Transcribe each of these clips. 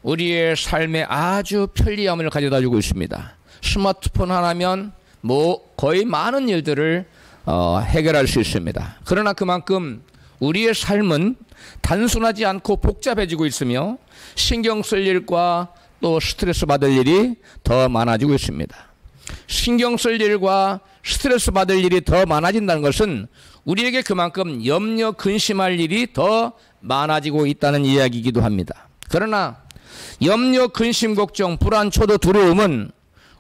우리의 삶에 아주 편리함을 가져다 주고 있습니다. 스마트폰 하나면 거의 많은 일들을 해결할 수 있습니다. 그러나 그만큼 우리의 삶은 단순하지 않고 복잡해지고 있으며 신경 쓸 일과 또 스트레스 받을 일이 더 많아지고 있습니다. 신경 쓸 일과 스트레스 받을 일이 더 많아진다는 것은 우리에게 그만큼 염려 근심할 일이 더 많아지고 있다는 이야기이기도 합니다. 그러나 염려 근심 걱정 불안 초도 두려움은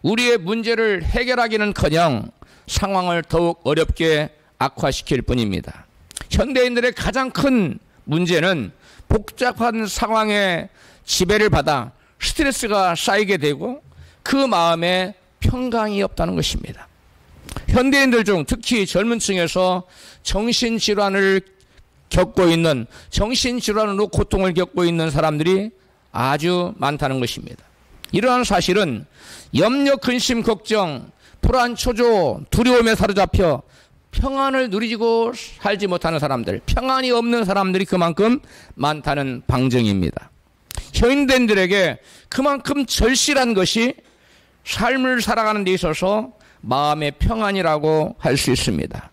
우리의 문제를 해결하기는커녕 상황을 더욱 어렵게 악화시킬 뿐입니다. 현대인들의 가장 큰 문제는 복잡한 상황에 지배를 받아 스트레스가 쌓이게 되고 그 마음에 평강이 없다는 것입니다. 현대인들 중 특히 젊은 층에서 정신질환을 겪고 있는, 정신질환으로 고통을 겪고 있는 사람들이 아주 많다는 것입니다. 이러한 사실은 염려, 근심, 걱정, 불안, 초조, 두려움에 사로잡혀 평안을 누리고 살지 못하는 사람들, 평안이 없는 사람들이 그만큼 많다는 방증입니다. 현대인들에게 그만큼 절실한 것이 삶을 살아가는 데 있어서 마음의 평안이라고 할 수 있습니다.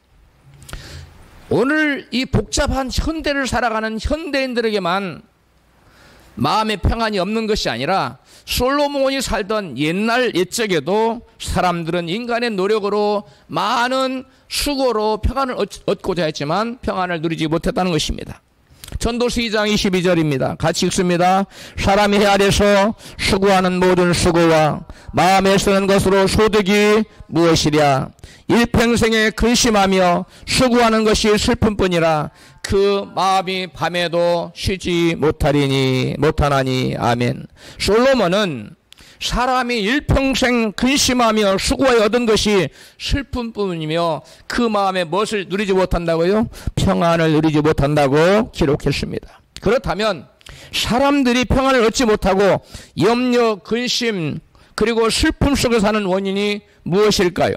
오늘 이 복잡한 현대를 살아가는 현대인들에게만 마음의 평안이 없는 것이 아니라 솔로몬이 살던 옛적에도 사람들은 인간의 노력으로 많은 수고로 평안을 얻고자 했지만 평안을 누리지 못했다는 것입니다. 전도서 2장 22절입니다. 같이 읽습니다. 사람이 해 아래서 수고하는 모든 수고와 마음에 쓰는 것으로 소득이 무엇이랴. 일평생에 근심하며 수고하는 것이 슬픔뿐이라 그 마음이 밤에도 쉬지 못하나니. 아멘. 솔로몬은 사람이 일평생 근심하며 수고해 얻은 것이 슬픔뿐이며 그 마음에 무엇을 누리지 못한다고요? 평안을 누리지 못한다고 기록했습니다. 그렇다면 사람들이 평안을 얻지 못하고 염려, 근심 그리고 슬픔 속에 사는 원인이 무엇일까요?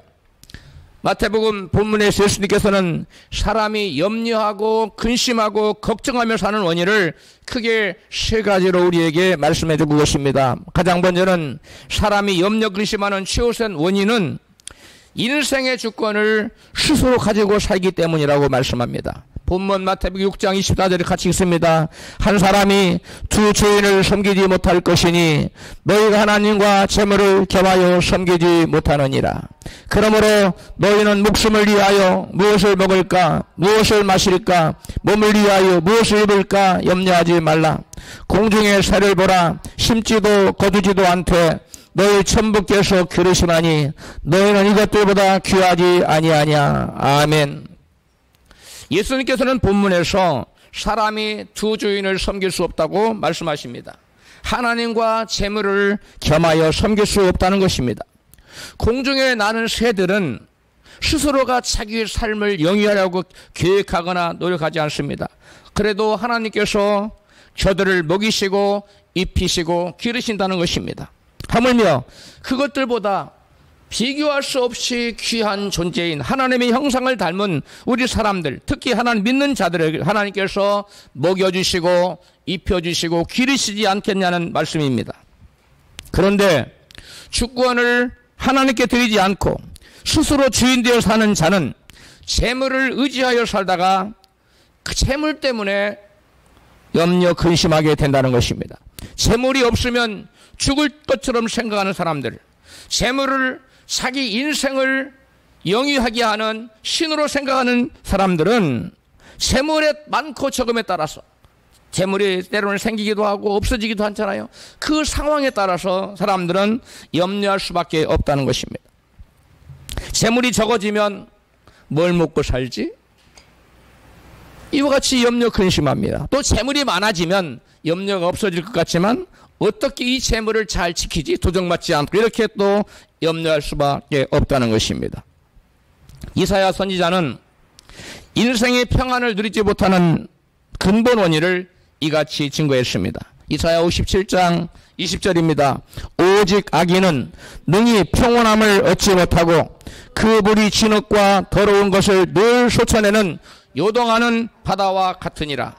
마태복음 본문에서 예수님께서는 사람이 염려하고 근심하고 걱정하며 사는 원인을 크게 세 가지로 우리에게 말씀해 주고 계십니다. 가장 먼저는 사람이 염려 근심하는 최우선 원인은 인생의 주권을 스스로 가지고 살기 때문이라고 말씀합니다. 본문 마태복음 6장 24절에 같이 읽습니다. 한 사람이 두 주인을 섬기지 못할 것이니 너희가 하나님과 재물을 겸하여 섬기지 못하느니라. 그러므로 너희는 목숨을 위하여 무엇을 먹을까, 무엇을 마실까, 몸을 위하여 무엇을 입을까 염려하지 말라. 공중의 새를 보라. 심지도 거두지도 않되 너희 천부께서 기르시나니 너희는 이것들보다 귀하지 아니하냐. 아멘. 예수님께서는 본문에서 사람이 두 주인을 섬길 수 없다고 말씀하십니다. 하나님과 재물을 겸하여 섬길 수 없다는 것입니다. 공중에 나는 새들은 스스로가 자기의 삶을 영위하려고 계획하거나 노력하지 않습니다. 그래도 하나님께서 저들을 먹이시고 입히시고 기르신다는 것입니다. 하물며 그것들보다 비교할 수 없이 귀한 존재인 하나님의 형상을 닮은 우리 사람들, 특히 하나님 믿는 자들에게 하나님께서 먹여주시고 입혀주시고 기르시지 않겠냐는 말씀입니다. 그런데 주권을 하나님께 드리지 않고 스스로 주인되어 사는 자는 재물을 의지하여 살다가 그 재물 때문에 염려 근심하게 된다는 것입니다. 재물이 없으면 죽을 것처럼 생각하는 사람들, 재물을 자기 인생을 영위하게 하는 신으로 생각하는 사람들은 재물의 많고 적음에 따라서 재물이 때로는 생기기도 하고 없어지기도 하잖아요. 그 상황에 따라서 사람들은 염려할 수밖에 없다는 것입니다. 재물이 적어지면 뭘 먹고 살지? 이와 같이 염려 근심합니다. 또 재물이 많아지면 염려가 없어질 것 같지만 어떻게 이 재물을 잘 지키지? 도적맞지 않고 이렇게 또 염려할 수밖에 없다는 것입니다. 이사야 선지자는 인생의 평안을 누리지 못하는 근본 원인을 이같이 증거했습니다. 이사야 57장 20절입니다. 오직 악인은 능히 평온함을 얻지 못하고 그 물이 진흙과 더러운 것을 늘 솟아내는 요동하는 바다와 같으니라.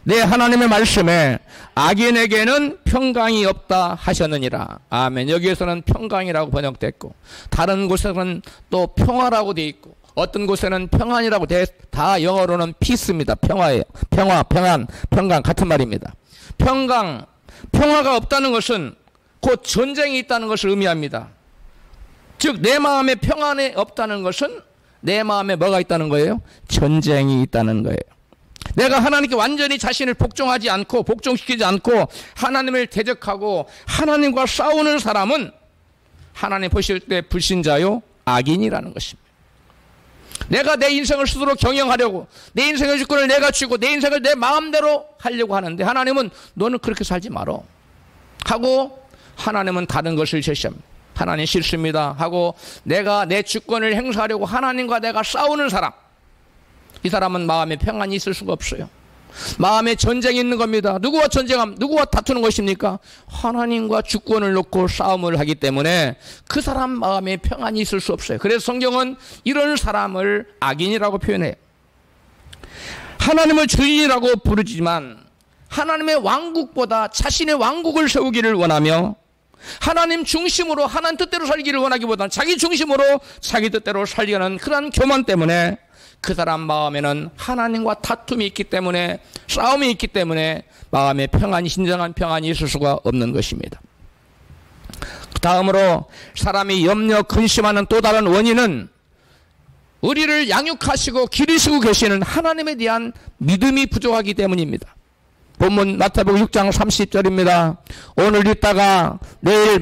내 하나님의 말씀에 악인에게는 평강이 없다 하셨느니라. 아멘. 여기에서는 평강이라고 번역됐고 다른 곳에서는 또 평화라고 되어 있고 어떤 곳에는 평안이라고 다 영어로는 피스입니다. 평화예요. 평화, 평안, 평강 같은 말입니다. 평화가 없다는 것은 곧 전쟁이 있다는 것을 의미합니다. 즉 내 마음에 평안이 없다는 것은 내 마음에 뭐가 있다는 거예요? 전쟁이 있다는 거예요. 내가 하나님께 완전히 자신을 복종시키지 않고 하나님을 대적하고 하나님과 싸우는 사람은 하나님 보실 때 불신자요 악인이라는 것입니다. 내가 내 인생을 스스로 경영하려고 내 인생의 주권을 내가 쥐고 내 인생을 내 마음대로 하려고 하는데 하나님은 너는 그렇게 살지 말어 하고 하나님은 다른 것을 제시합니다. 하나님 싫습니다 하고 내가 내 주권을 행사하려고 하나님과 내가 싸우는 사람, 이 사람은 마음에 평안이 있을 수가 없어요. 마음에 전쟁이 있는 겁니다. 누구와 다투는 것입니까? 하나님과 주권을 놓고 싸움을 하기 때문에 그 사람 마음에 평안이 있을 수 없어요. 그래서 성경은 이런 사람을 악인이라고 표현해요. 하나님을 주인이라고 부르지만 하나님의 왕국보다 자신의 왕국을 세우기를 원하며 하나님 중심으로 하나님 뜻대로 살기를 원하기보다는 자기 중심으로 자기 뜻대로 살려는 그러한 교만 때문에 그 사람 마음에는 하나님과 다툼이 있기 때문에 싸움이 있기 때문에 마음에 평안이 진정한 평안이 있을 수가 없는 것입니다. 다음으로 사람이 염려 근심하는 또 다른 원인은 우리를 양육하시고 기르시고 계시는 하나님에 대한 믿음이 부족하기 때문입니다. 본문 마태복음 6장 30절입니다. 오늘 있다가 내일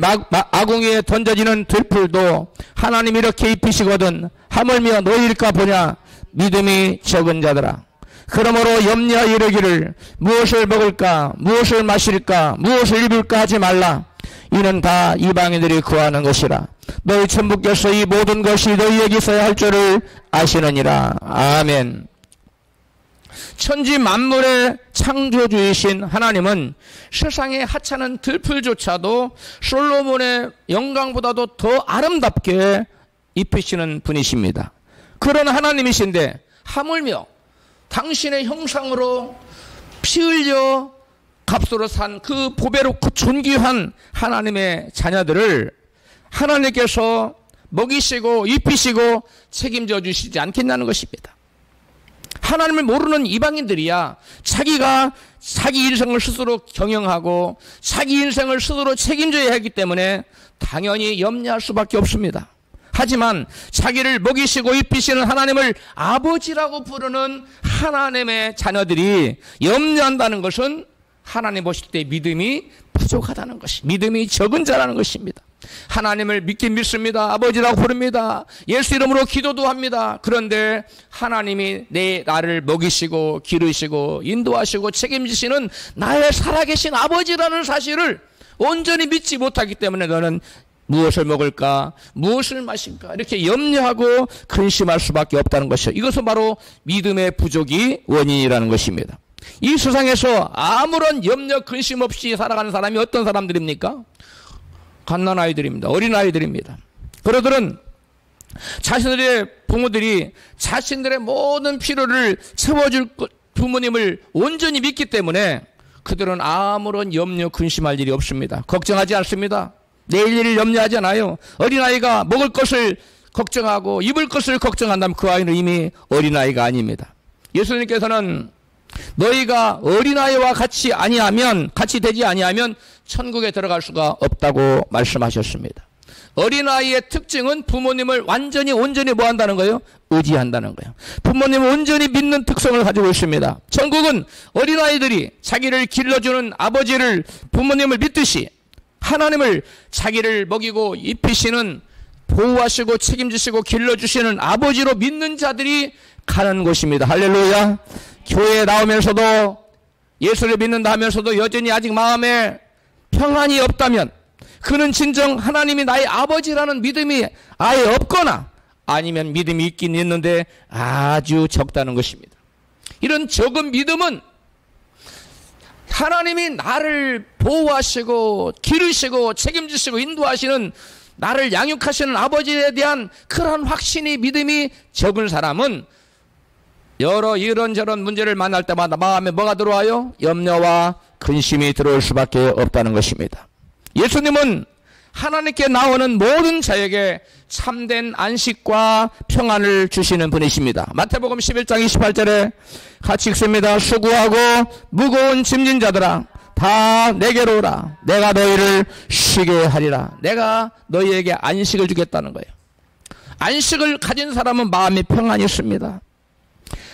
아궁이에 던져지는 들풀도 하나님 이렇게 입히시거든 하물며 너희일까 보냐 믿음이 적은 자들아. 그러므로 염려하여 이르기를 무엇을 먹을까 무엇을 마실까 무엇을 입을까 하지 말라. 이는 다 이방인들이 구하는 것이라. 너희 천부께서 이 모든 것이 너희에게 있어야 할 줄을 아시느니라. 아멘. 천지 만물의 창조주이신 하나님은 세상의 하찮은 들풀조차도 솔로몬의 영광보다도 더 아름답게 입히시는 분이십니다. 그런 하나님이신데 하물며 당신의 형상으로 피 흘려 값으로 산 그 보배롭고 존귀한 하나님의 자녀들을 하나님께서 먹이시고 입히시고 책임져 주시지 않겠냐는 것입니다. 하나님을 모르는 이방인들이야 자기가 자기 인생을 스스로 경영하고 자기 인생을 스스로 책임져야 하기 때문에 당연히 염려할 수밖에 없습니다. 하지만 자기를 먹이시고 입히시는 하나님을 아버지라고 부르는 하나님의 자녀들이 염려한다는 것은 하나님 보실 때 믿음이 부족하다는 것이, 믿음이 적은 자라는 것입니다. 하나님을 믿긴 믿습니다. 아버지라고 부릅니다. 예수 이름으로 기도도 합니다. 그런데 하나님이 나를 먹이시고 기르시고 인도하시고 책임지시는 나의 살아계신 아버지라는 사실을 온전히 믿지 못하기 때문에 너는 무엇을 먹을까 무엇을 마실까 이렇게 염려하고 근심할 수밖에 없다는 것이죠. 이것은 바로 믿음의 부족이 원인이라는 것입니다. 이 세상에서 아무런 염려 근심 없이 살아가는 사람이 어떤 사람들입니까? 갓난아이들입니다. 어린아이들입니다. 그들은 자신들의 부모들이 자신들의 모든 필요를 채워줄 부모님을 온전히 믿기 때문에 그들은 아무런 염려 근심할 일이 없습니다. 걱정하지 않습니다. 내일 일을 염려하지 않아요. 어린아이가 먹을 것을 걱정하고 입을 것을 걱정한다면 그 아이는 이미 어린아이가 아닙니다. 예수님께서는 너희가 어린아이와 같이 되지 아니하면 천국에 들어갈 수가 없다고 말씀하셨습니다. 어린아이의 특징은 부모님을 온전히 뭐 한다는 거예요? 의지한다는 거예요. 부모님을 온전히 믿는 특성을 가지고 있습니다. 천국은 어린아이들이 자기를 길러주는 아버지를 부모님을 믿듯이 하나님을 자기를 먹이고 입히시는 보호하시고 책임지시고 길러주시는 아버지로 믿는 자들이 가는 곳입니다. 할렐루야. 교회에 나오면서도 예수를 믿는다 하면서도 여전히 아직 마음에 평안이 없다면 그는 진정 하나님이 나의 아버지라는 믿음이 아예 없거나 아니면 믿음이 있긴 있는데 아주 적다는 것입니다. 이런 적은 믿음은 하나님이 나를 보호하시고 기르시고 책임지시고 인도하시는 나를 양육하시는 아버지에 대한 그러한 확신이 믿음이 적은 사람은 여러 이런저런 문제를 만날 때마다 마음에 뭐가 들어와요? 염려와 근심이 들어올 수밖에 없다는 것입니다. 예수님은 하나님께 나오는 모든 자에게 참된 안식과 평안을 주시는 분이십니다. 마태복음 11장 28절에 같이 읽습니다. 수고하고 무거운 짐진 자들아 다 내게로 오라. 내가 너희를 쉬게 하리라. 내가 너희에게 안식을 주겠다는 거예요. 안식을 가진 사람은 마음에 평안이 있습니다.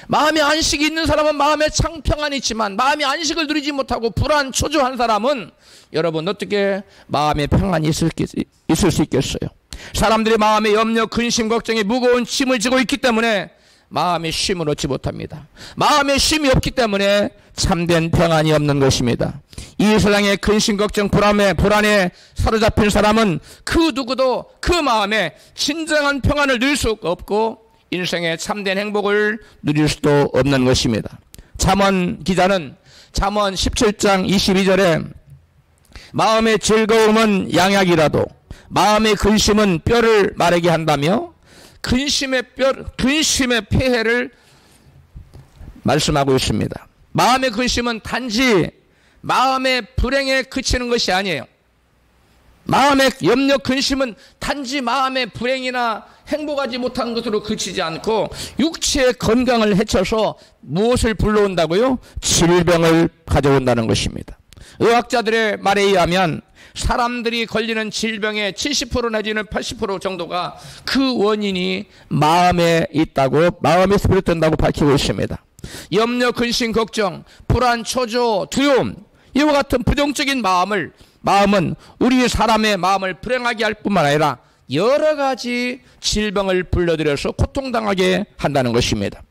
마음에 안식이 있는 사람은 마음에 평안이 있지만 마음에 안식을 누리지 못하고 불안 초조한 사람은 여러분 어떻게 마음에 평안이 있을 수 있겠어요? 사람들이 마음에 염려, 근심, 걱정에 무거운 짐을 지고 있기 때문에 마음에 쉼을 얻지 못합니다. 마음에 쉼이 없기 때문에 참된 평안이 없는 것입니다. 이 세상의 근심, 걱정, 불안에 사로잡힌 사람은 그 누구도 그 마음에 진정한 평안을 누릴 수 없고 인생의 참된 행복을 누릴 수도 없는 것입니다. 잠언 기자는 잠언 17장 22절에 마음의 즐거움은 양약이라도 마음의 근심은 뼈를 마르게 한다며 근심의 폐해를 말씀하고 있습니다. 마음의 근심은 단지 마음의 불행에 그치는 것이 아니에요. 마음의 염려, 근심은 단지 마음의 불행이나 행복하지 못한 것으로 그치지 않고 육체의 건강을 해쳐서 무엇을 불러온다고요? 질병을 가져온다는 것입니다. 의학자들의 말에 의하면 사람들이 걸리는 질병의 70% 내지는 80% 정도가 그 원인이 마음에 있다고, 마음에서 비롯된다고 밝히고 있습니다. 염려, 근심, 걱정, 불안, 초조, 두려움, 이와 같은 부정적인 마음은 우리 사람의 마음을 불행하게 할 뿐만 아니라 여러 가지 질병을 불러들여서 고통당하게 한다는 것입니다.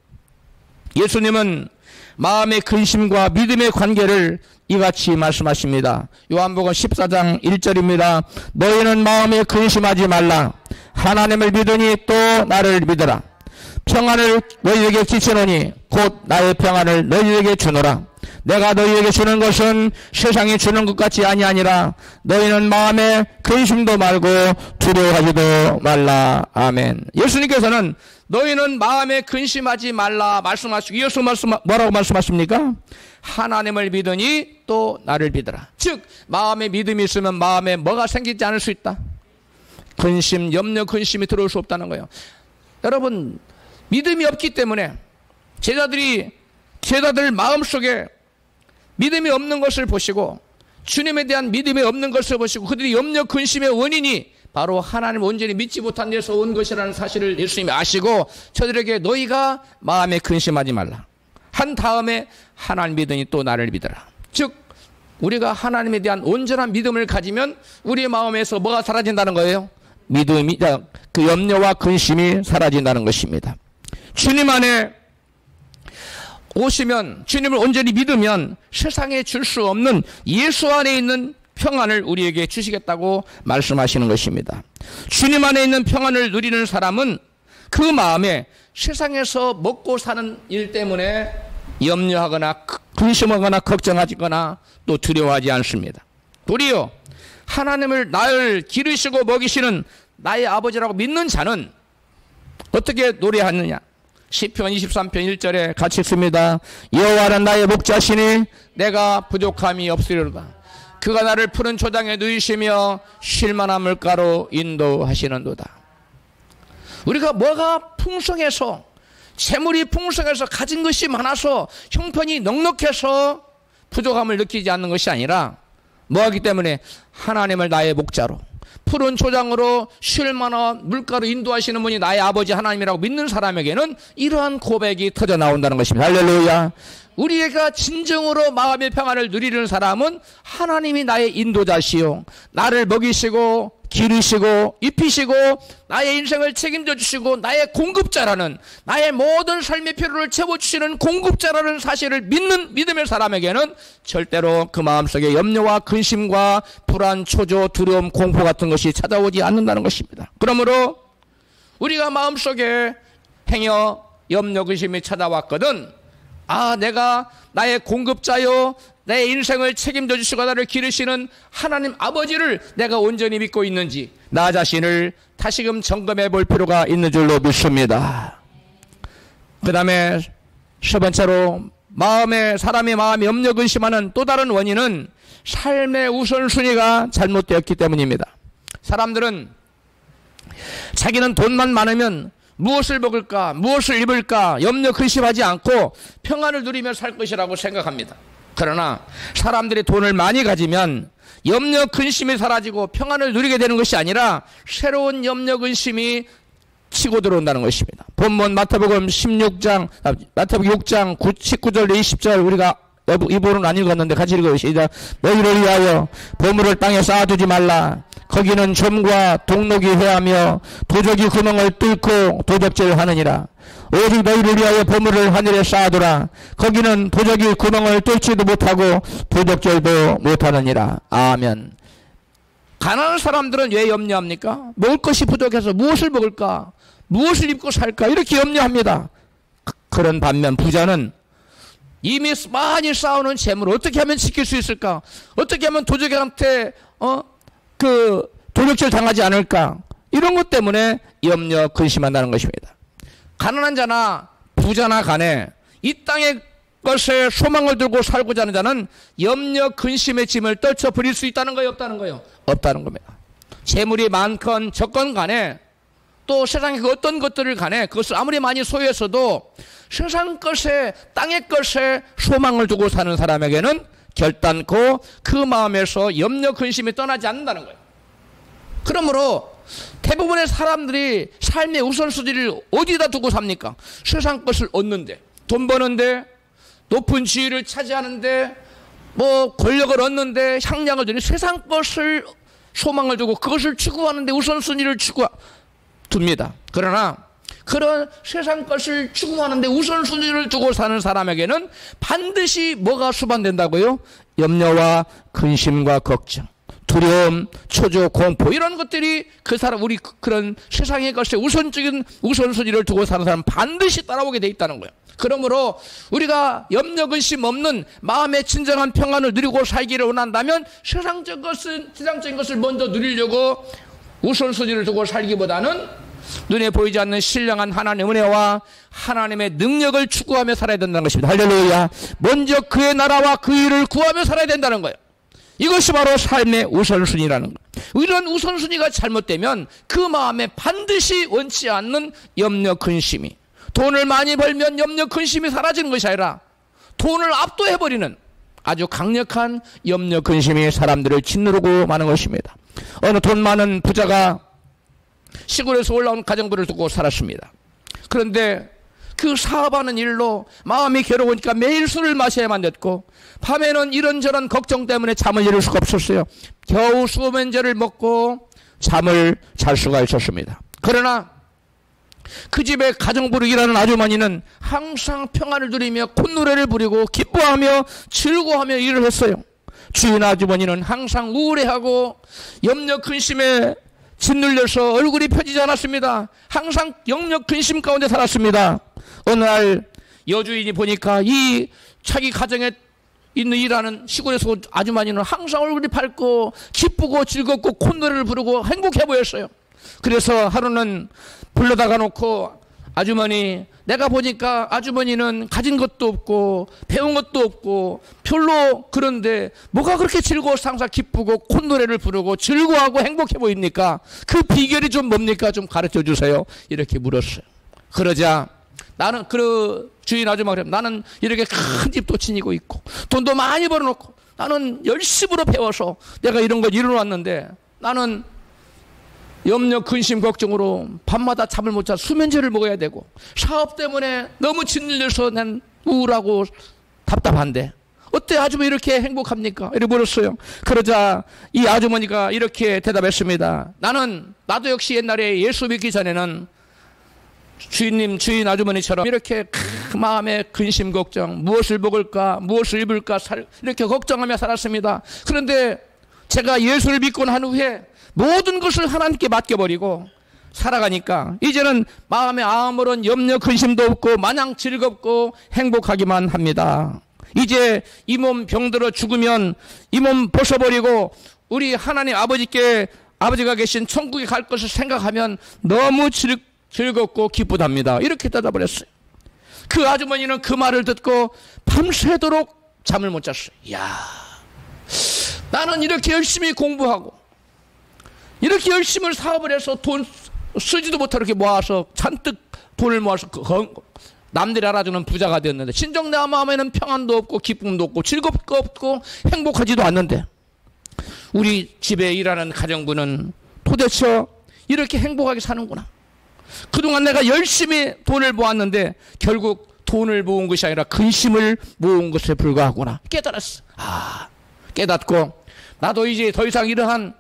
예수님은 마음의 근심과 믿음의 관계를 이같이 말씀하십니다. 요한복음 14장 1절입니다. 너희는 마음에 근심하지 말라. 하나님을 믿으니 또 나를 믿으라. 평안을 너희에게 지시노니 곧 나의 평안을 너희에게 주노라. 내가 너희에게 주는 것은 세상이 주는 것 같이 아니하니라. 너희는 마음에 근심도 말고 두려워하지도 말라. 아멘. 예수님께서는 너희는 마음에 근심하지 말라 말씀하시고 이어서 뭐라고 말씀하십니까? 하나님을 믿으니 또 나를 믿으라. 즉 마음에 믿음이 있으면 마음에 뭐가 생기지 않을 수 있다? 근심, 염려, 근심이 들어올 수 없다는 거예요. 여러분 믿음이 없기 때문에 제자들 마음속에 믿음이 없는 것을 보시고 주님에 대한 믿음이 없는 것을 보시고 그들이 염려, 근심의 원인이 바로 하나님을 온전히 믿지 못한 데서 온 것이라는 사실을 예수님이 아시고 저들에게 너희가 마음에 근심하지 말라 한 다음에 하나님 믿으니 또 나를 믿어라. 즉 우리가 하나님에 대한 온전한 믿음을 가지면 우리의 마음에서 뭐가 사라진다는 거예요? 믿음이, 그 염려와 근심이 사라진다는 것입니다. 주님 안에 오시면, 주님을 온전히 믿으면 세상에 줄 수 없는 예수 안에 있는 평안을 우리에게 주시겠다고 말씀하시는 것입니다. 주님 안에 있는 평안을 누리는 사람은 그 마음에 세상에서 먹고 사는 일 때문에 염려하거나 근심하거나 걱정하거나 또 두려워하지 않습니다. 도리어 하나님을 나를 기르시고 먹이시는 나의 아버지라고 믿는 자는 어떻게 노래하느냐? 시편 23편 1절에 같이 읽습니다. 여호와는 나의 목자시니 내가 부족함이 없으리로다. 그가 나를 푸른 초장에 누이시며 쉴만한 물가로 인도하시는도다. 우리가 뭐가 풍성해서 재물이 풍성해서 가진 것이 많아서 형편이 넉넉해서 부족함을 느끼지 않는 것이 아니라 뭐하기 때문에 하나님을 나의 목자로 푸른 초장으로 쉴만한 물가로 인도하시는 분이 나의 아버지 하나님이라고 믿는 사람에게는 이러한 고백이 터져 나온다는 것입니다. 할렐루야. 우리가 진정으로 마음의 평안을 누리는 사람은 하나님이 나의 인도자시요 나를 먹이시고 기르시고 입히시고 나의 인생을 책임져 주시고 나의 공급자라는, 나의 모든 삶의 필요를 채워주시는 공급자라는 사실을 믿는 믿음의 사람에게는 절대로 그 마음속에 염려와 근심과 불안, 초조, 두려움, 공포 같은 것이 찾아오지 않는다는 것입니다. 그러므로 우리가 마음속에 행여 염려, 근심이 찾아왔거든 내가 나의 공급자요 내 인생을 책임져 주시고 나를 기르시는 하나님 아버지를 내가 온전히 믿고 있는지 나 자신을 다시금 점검해 볼 필요가 있는 줄로 믿습니다. 그 다음에 세 번째로 사람의 마음이 염려 근심하는 또 다른 원인은 삶의 우선순위가 잘못되었기 때문입니다. 사람들은 자기는 돈만 많으면 무엇을 먹을까, 무엇을 입을까 염려 근심하지 않고 평안을 누리며 살 것이라고 생각합니다. 그러나 사람들이 돈을 많이 가지면 염려 근심이 사라지고 평안을 누리게 되는 것이 아니라 새로운 염려 근심이 치고 들어온다는 것입니다. 본문 마태복음 6장 19절 20절 우리가 이 부분은 안 읽었는데 같이 읽어요. 시작. 너희를 위하여 보물을 땅에 쌓아두지 말라. 거기는 점과 동록이 회하며 도적이 구멍을 뚫고 도적질하느니라. 오직 너희를 위하여 보물을 하늘에 쌓아두라. 거기는 도적이 구멍을 뚫지도 못하고 도적질도 못하느니라. 아멘. 가난한 사람들은 왜 염려합니까? 먹을 것이 부족해서 무엇을 먹을까? 무엇을 입고 살까? 이렇게 염려합니다. 그런 반면 부자는 이미 많이 쌓아놓은 재물을 어떻게 하면 지킬 수 있을까? 어떻게 하면 도적한테 도적질 당하지 않을까? 이런 것 때문에 염려 근심한다는 것입니다. 가난한 자나 부자나 간에 이 땅의 것에 소망을 두고 살고자 하는 자는 염려 근심의 짐을 떨쳐버릴 수 있다는 거예요, 없다는 거예요? 없다는 겁니다. 재물이 많건 적건 간에 또 세상의 그 어떤 것들을 간에 그것을 아무리 많이 소유했어도 세상 것에 땅의 것에 소망을 두고 사는 사람에게는 결단코 그 마음에서 염려 근심이 떠나지 않는다는 거예요. 그러므로 대부분의 사람들이 삶의 우선순위를 어디다 두고 삽니까? 세상 것을 얻는데, 돈 버는데, 높은 지위를 차지하는데, 권력을 얻는데, 향락을 주는 세상 것을 소망을 두고 그것을 추구하는데 우선순위를 둡니다. 그러나 그런 세상 것을 추구하는데 우선순위를 두고 사는 사람에게는 반드시 뭐가 수반된다고요? 염려와 근심과 걱정, 두려움, 초조, 공포 이런 것들이 우리 그런 세상의 것에 우선적인 우선순위를 두고 사는 사람은 반드시 따라오게 돼 있다는 거예요. 그러므로 우리가 염려 근심 없는 마음의 진정한 평안을 누리고 살기를 원한다면 세상적인 것을 먼저 누리려고 우선순위를 두고 살기보다는 눈에 보이지 않는 신령한 하나님의 은혜와 하나님의 능력을 추구하며 살아야 된다는 것입니다. 할렐루야. 먼저 그의 나라와 그 일을 구하며 살아야 된다는 거예요. 이것이 바로 삶의 우선순위라는 거예요. 이런 우선순위가 잘못되면 그 마음에 반드시 원치 않는 염려 근심이, 돈을 많이 벌면 염려 근심이 사라지는 것이 아니라 돈을 압도해버리는 아주 강력한 염려 근심이 사람들을 짓누르고 마는 것입니다. 어느 돈 많은 부자가 시골에서 올라온 가정부를 두고 살았습니다. 그런데 그 사업하는 일로 마음이 괴로우니까 매일 술을 마셔야만 됐고 밤에는 이런저런 걱정 때문에 잠을 이룰 수가 없었어요. 겨우 수면제를 먹고 잠을 잘 수가 있었습니다. 그러나 그 집에 가정부로 일하는 아주머니는 항상 평안을 누리며 콧노래를 부리고 기뻐하며 즐거워하며 일을 했어요. 주인 아주머니는 항상 우울해하고 염려 근심에 짓눌려서 얼굴이 펴지지 않았습니다. 항상 염려 근심 가운데 살았습니다. 어느 날 여주인이 보니까 이 자기 가정에 있는 일하는 시골에서 온 아주머니는 항상 얼굴이 밝고 기쁘고 즐겁고 콧노래를 부르고 행복해 보였어요. 그래서 하루는 불러다가 놓고 아주머니, 내가 보니까 아주머니는 가진 것도 없고 배운 것도 없고 별로 그런데 뭐가 그렇게 즐거워서 항상 기쁘고 콧노래를 부르고 즐거워하고 행복해 보입니까? 그 비결이 좀 뭡니까? 좀 가르쳐 주세요. 이렇게 물었어요. 그러자 나는 그 주인 아주머니가 나는 이렇게 큰 집도 지니고 있고 돈도 많이 벌어놓고 나는 열심으로 배워서 내가 이런 걸 이뤄놨는데 나는 염려, 근심, 걱정으로 밤마다 잠을 못 자 수면제를 먹어야 되고 사업 때문에 너무 짓눌려서 난 우울하고 답답한데 어때 아주머니 이렇게 행복합니까? 이렇게 물었어요. 그러자 이 아주머니가 이렇게 대답했습니다. 나도 역시 옛날에 예수 믿기 전에는 주인 아주머니처럼 이렇게 마음에 근심 걱정, 무엇을 먹을까, 무엇을 입을까 이렇게 걱정하며 살았습니다. 그런데 제가 예수를 믿고 난 후에 모든 것을 하나님께 맡겨버리고 살아가니까 이제는 마음에 아무런 염려 근심도 없고 마냥 즐겁고 행복하기만 합니다. 이제 이 몸 병들어 죽으면 이 몸 벗어버리고 우리 하나님 아버지가 계신 천국에 갈 것을 생각하면 너무 즐겁고 기쁘답니다. 이렇게 대답을 했어요. 그 아주머니는 그 말을 듣고 밤새도록 잠을 못 잤어요. 야, 나는 이렇게 열심히 공부하고 이렇게 열심히 사업을 해서 돈 쓰지도 못하고 이렇게 모아서 잔뜩 돈을 모아서 남들이 알아주는 부자가 되었는데 진정 내 마음에는 평안도 없고 기쁨도 없고 즐겁고 없고 행복하지도 않는데 우리 집에 일하는 가정부는 도대체 이렇게 행복하게 사는구나. 그동안 내가 열심히 돈을 모았는데 결국 돈을 모은 것이 아니라 근심을 모은 것에 불과하구나 깨달았어. 깨닫고 나도 이제 더 이상 이러한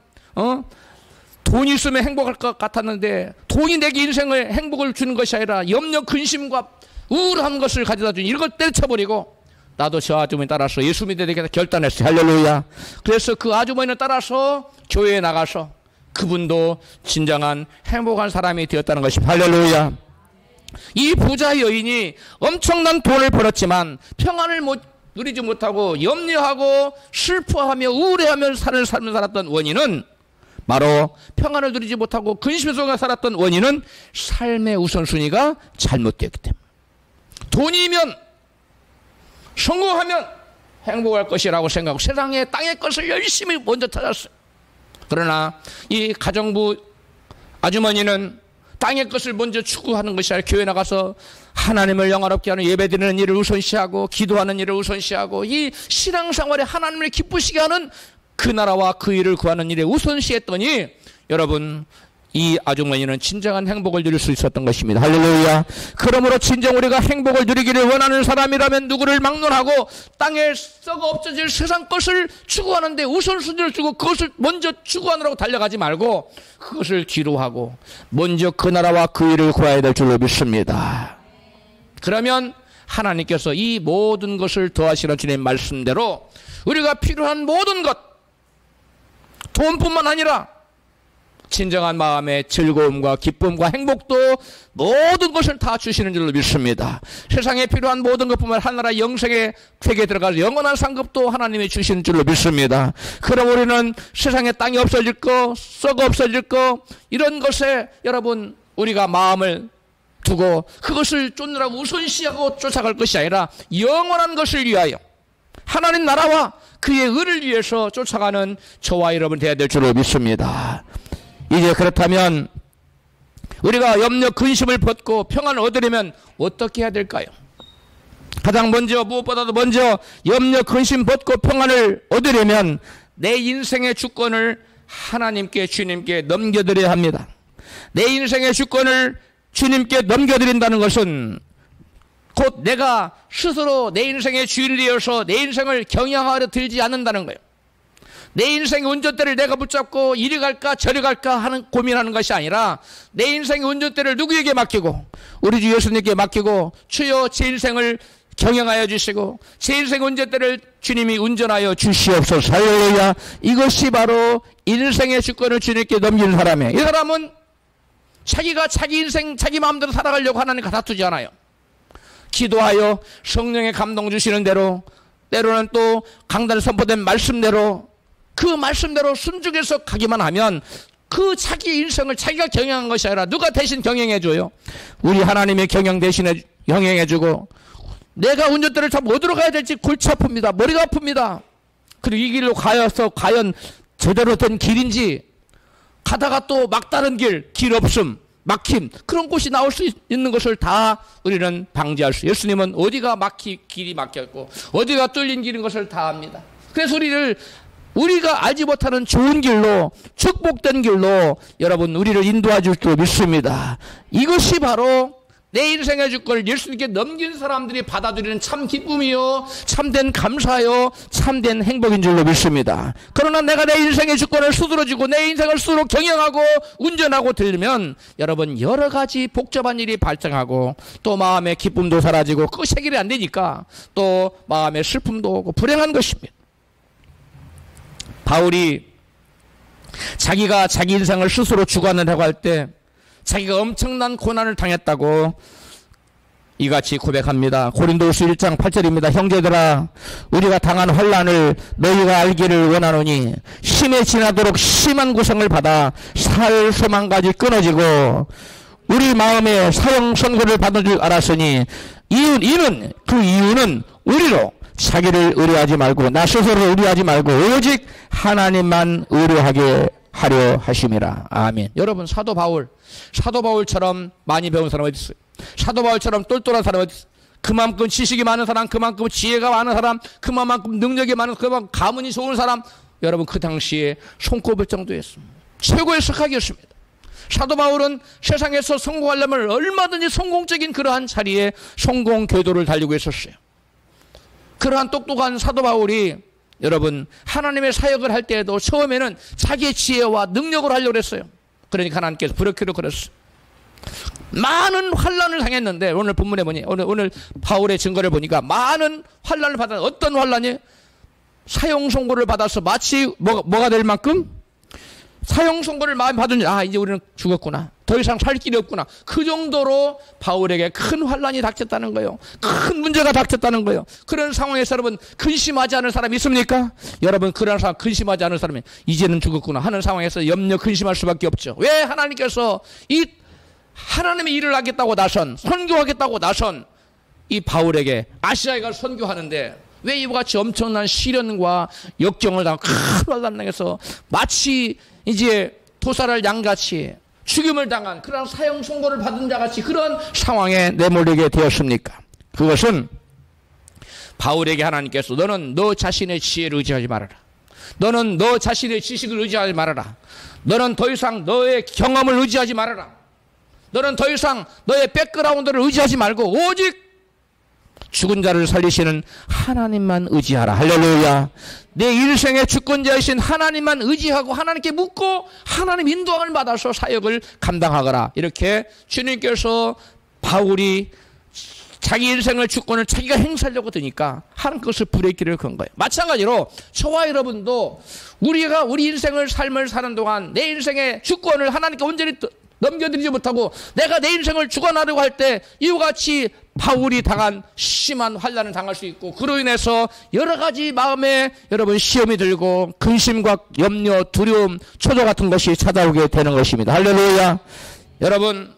돈이 있으면 행복할 것 같았는데 돈이 내게 인생을 행복을 주는 것이 아니라 염려 근심과 우울한 것을 가져다 주니 이걸 때려쳐버리고 나도 저 아주머니 따라서 예수 믿어야 되겠다 결단했어요. 할렐루야. 그래서 그 아주머니를 따라서 교회에 나가서 그분도 진정한 행복한 사람이 되었다는 것이 할렐루야. 이 부자 여인이 엄청난 돈을 벌었지만 평안을 누리지 못하고 염려하고 슬퍼하며 우울해하며 삶을 살았던 원인은 바로 평안을 누리지 못하고 근심 속에 살았던 원인은 삶의 우선순위가 잘못되었기 때문에 돈이면 성공하면 행복할 것이라고 생각하고 세상에 땅의 것을 열심히 먼저 찾았어요. 그러나 이 가정부 아주머니는 땅의 것을 먼저 추구하는 것이 아니라 교회 나가서 하나님을 영화롭게 하는 예배드리는 일을 우선시하고 기도하는 일을 우선시하고 이 신앙생활에 하나님을 기쁘시게 하는 그 나라와 그 일을 구하는 일에 우선시했더니 여러분 이 아주머니는 진정한 행복을 누릴 수 있었던 것입니다. 할렐루야. 그러므로 진정 우리가 행복을 누리기를 원하는 사람이라면 누구를 막론하고 땅에 썩어 없어질 세상 것을 추구하는데 우선순위를 주고 그것을 먼저 추구하느라고 달려가지 말고 그것을 뒤로 하고 먼저 그 나라와 그 일을 구해야 될 줄로 믿습니다. 그러면 하나님께서 이 모든 것을 더하시는 주님 말씀대로 우리가 필요한 모든 것 돈뿐만 아니라 진정한 마음의 즐거움과 기쁨과 행복도 모든 것을 다 주시는 줄로 믿습니다. 세상에 필요한 모든 것뿐만 아니라 하나라 영생의 세계에 들어가서 영원한 상급도 하나님이 주시는 줄로 믿습니다. 그럼 우리는 세상에 땅이 없어질 거, 썩어 없어질 거 이런 것에 여러분 우리가 마음을 두고 그것을 쫓느라고 우선시하고 쫓아갈 것이 아니라 영원한 것을 위하여 하나님 나라와 그의 의를 위해서 쫓아가는 저와 여러분 되어야 될 줄로 믿습니다. 이제 그렇다면 우리가 염려 근심을 벗고 평안을 얻으려면 어떻게 해야 될까요? 가장 먼저 무엇보다도 먼저 염려 근심 벗고 평안을 얻으려면 내 인생의 주권을 하나님께 주님께 넘겨드려야 합니다. 내 인생의 주권을 주님께 넘겨드린다는 것은 곧 내가 스스로 내 인생의 주인이 되어서 내 인생을 경영하려 들지 않는다는 거예요. 내 인생의 운전대를 내가 붙잡고 이리 갈까 저리 갈까 하는 고민하는 것이 아니라 내 인생의 운전대를 누구에게 맡기고 우리 주 예수님께 맡기고 주여 제 인생을 경영하여 주시고 제 인생의 운전대를 주님이 운전하여 주시옵소서. 할렐루야. 이것이 바로 인생의 주권을 주님께 넘기는 사람이에요. 이 사람은 자기가 자기 인생 자기 마음대로 살아가려고 하나님과 다투지 않아요. 기도하여 성령의 감동 주시는 대로 때로는 또 강단에 선포된 말씀대로 그 말씀대로 순종해서 가기만 하면 그 자기 인생을 자기가 경영한 것이 아니라 누가 대신 경영해줘요? 우리 하나님의 경영 대신에 경영해주고 내가 운전대를 참 어디로 가야 될지 골치 아픕니다. 머리가 아픕니다. 그리고 이 길로 가서 과연 제대로 된 길인지 가다가 또 막다른 길 없음 막힘 그런 곳이 나올 수 있는 것을 다 우리는 방지할 수 있어요. 예수님은 어디가 길이 막혔고 어디가 뚫린 길인 것을 다 압니다. 그래서 우리가 알지 못하는 좋은 길로 축복된 길로 여러분 우리를 인도해 줄 줄 믿습니다. 이것이 바로 내 인생의 주권을 예수님께 넘긴 사람들이 받아들이는 참 기쁨이요 참된 감사요 참된 행복인 줄로 믿습니다. 그러나 내가 내 인생의 주권을 스스로 쥐고 내 인생을 스스로 경영하고 운전하고 들면 여러분 여러 가지 복잡한 일이 발생하고 또 마음의 기쁨도 사라지고 그것이 해결이 안 되니까 또 마음의 슬픔도 오고 불행한 것입니다. 바울이 자기가 자기 인생을 스스로 주관하려고 할 때 자기가 엄청난 고난을 당했다고 이같이 고백합니다. 고린도후서 1장 8절입니다. 형제들아 우리가 당한 환난을 너희가 알기를 원하노니 심에 지나도록 심한 고생을 받아 살 소망까지 끊어지고 우리 마음에 사형 선고를 받을 줄 알았으니 이유는 그 이유는 우리로 자기를 의뢰하지 말고 나 스스로를 의뢰하지 말고 오직 하나님만 의뢰하게 하려 하심이라. 아멘. 여러분 사도 바울처럼 많이 배운 사람 어디 있어요? 사도 바울처럼 똘똘한 사람 어디 있어요? 그만큼 지식이 많은 사람, 그만큼 지혜가 많은 사람, 그만큼 능력이 많은, 그만큼 가문이 좋은 사람, 여러분 그 당시에 손꼽을 정도였습니다. 최고의 석학이었습니다. 사도 바울은 세상에서 성공하려면 얼마든지 성공적인 그러한 자리에 성공 궤도를 달리고 있었어요. 그러한 똑똑한 사도 바울이 여러분 하나님의 사역을 할 때에도 처음에는 자기의 지혜와 능력으로 하려고 했어요. 그러니까 하나님께서 불효키로 그랬어요. 많은 환난을 당했는데 오늘 본문에 보니 오늘 바울의 증거를 보니까 많은 환난을 받아. 어떤 환난이? 사형 선고를 받아서 마치 뭐가 될 만큼 사형 선고를 많이 받은 이제 우리는 죽었구나. 더 이상 살 길이 없구나. 그 정도로 바울에게 큰 환난이 닥쳤다는 거예요. 큰 문제가 닥쳤다는 거예요. 그런 상황에서 여러분 근심하지 않은 사람이 있습니까? 여러분 그런 상황 근심하지 않은 사람이 이제는 죽었구나 하는 상황에서 염려 근심할 수밖에 없죠. 왜? 하나님께서 이 하나님의 일을 하겠다고 나선 선교하겠다고 나선 이 바울에게 아시아에 가서 선교하는데 왜 이와 같이 엄청난 시련과 역경을 당하고 큰 환난을 당해서 마치 이제 도살할 양같이 죽임을 당한 그런 사형 선고를 받은 자같이 그런 상황에 내몰리게 되었습니까? 그것은 바울에게 하나님께서 너는 너 자신의 지혜를 의지하지 말아라. 너는 너 자신의 지식을 의지하지 말아라. 너는 더 이상 너의 경험을 의지하지 말아라. 너는 더 이상 너의 백그라운드를 의지하지 말고 오직 죽은 자를 살리시는 하나님만 의지하라. 할렐루야. 내 인생의 주권자이신 하나님만 의지하고 하나님께 묻고 하나님 인도함을 받아서 사역을 감당하거라. 이렇게 주님께서 바울이 자기 인생의 주권을 자기가 행사하려고 드니까 하는 것을 브레이크를 건 거예요. 마찬가지로 저와 여러분도 우리가 우리 인생을 삶을 사는 동안 내 인생의 주권을 하나님께 온전히 넘겨드리지 못하고 내가 내 인생을 주관하려고 할 때 이와 같이 바울이 당한 심한 환난을 당할 수 있고 그로 인해서 여러 가지 마음에 여러분 시험이 들고 근심과 염려, 두려움, 초조 같은 것이 찾아오게 되는 것입니다. 할렐루야. 여러분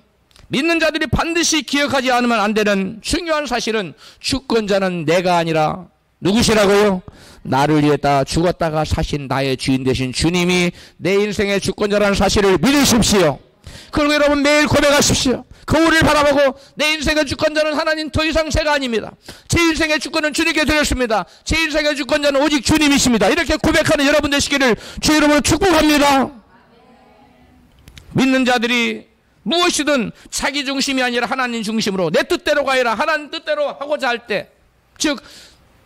믿는 자들이 반드시 기억하지 않으면 안 되는 중요한 사실은 주권자는 내가 아니라 누구시라고요? 나를 위해다 죽었다가 사신 나의 주인 되신 주님이 내 인생의 주권자라는 사실을 믿으십시오. 그리고 여러분 매일 고백하십시오. 거울을 바라보고 내 인생의 주권자는 하나님 더 이상 제가 아닙니다. 제 인생의 주권은 주님께 드렸습니다. 제 인생의 주권자는 오직 주님이십니다. 이렇게 고백하는 여러분 되시기를 주 이름으로 축복합니다. 믿는 자들이 무엇이든 자기 중심이 아니라 하나님 중심으로 내 뜻대로가 아니라 하나님 뜻대로 하고자 할 때 즉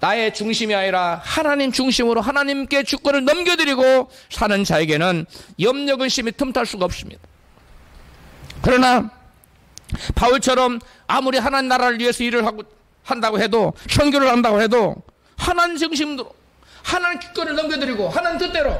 나의 중심이 아니라 하나님 중심으로 하나님께 주권을 넘겨드리고 사는 자에게는 염려 근심이 틈탈 수가 없습니다. 그러나 바울처럼 아무리 하나님 나라를 위해서 일을 한다고 해도 선교를 한다고 해도 하나님 중심으로 하나님 주권을 넘겨드리고 하나님 뜻대로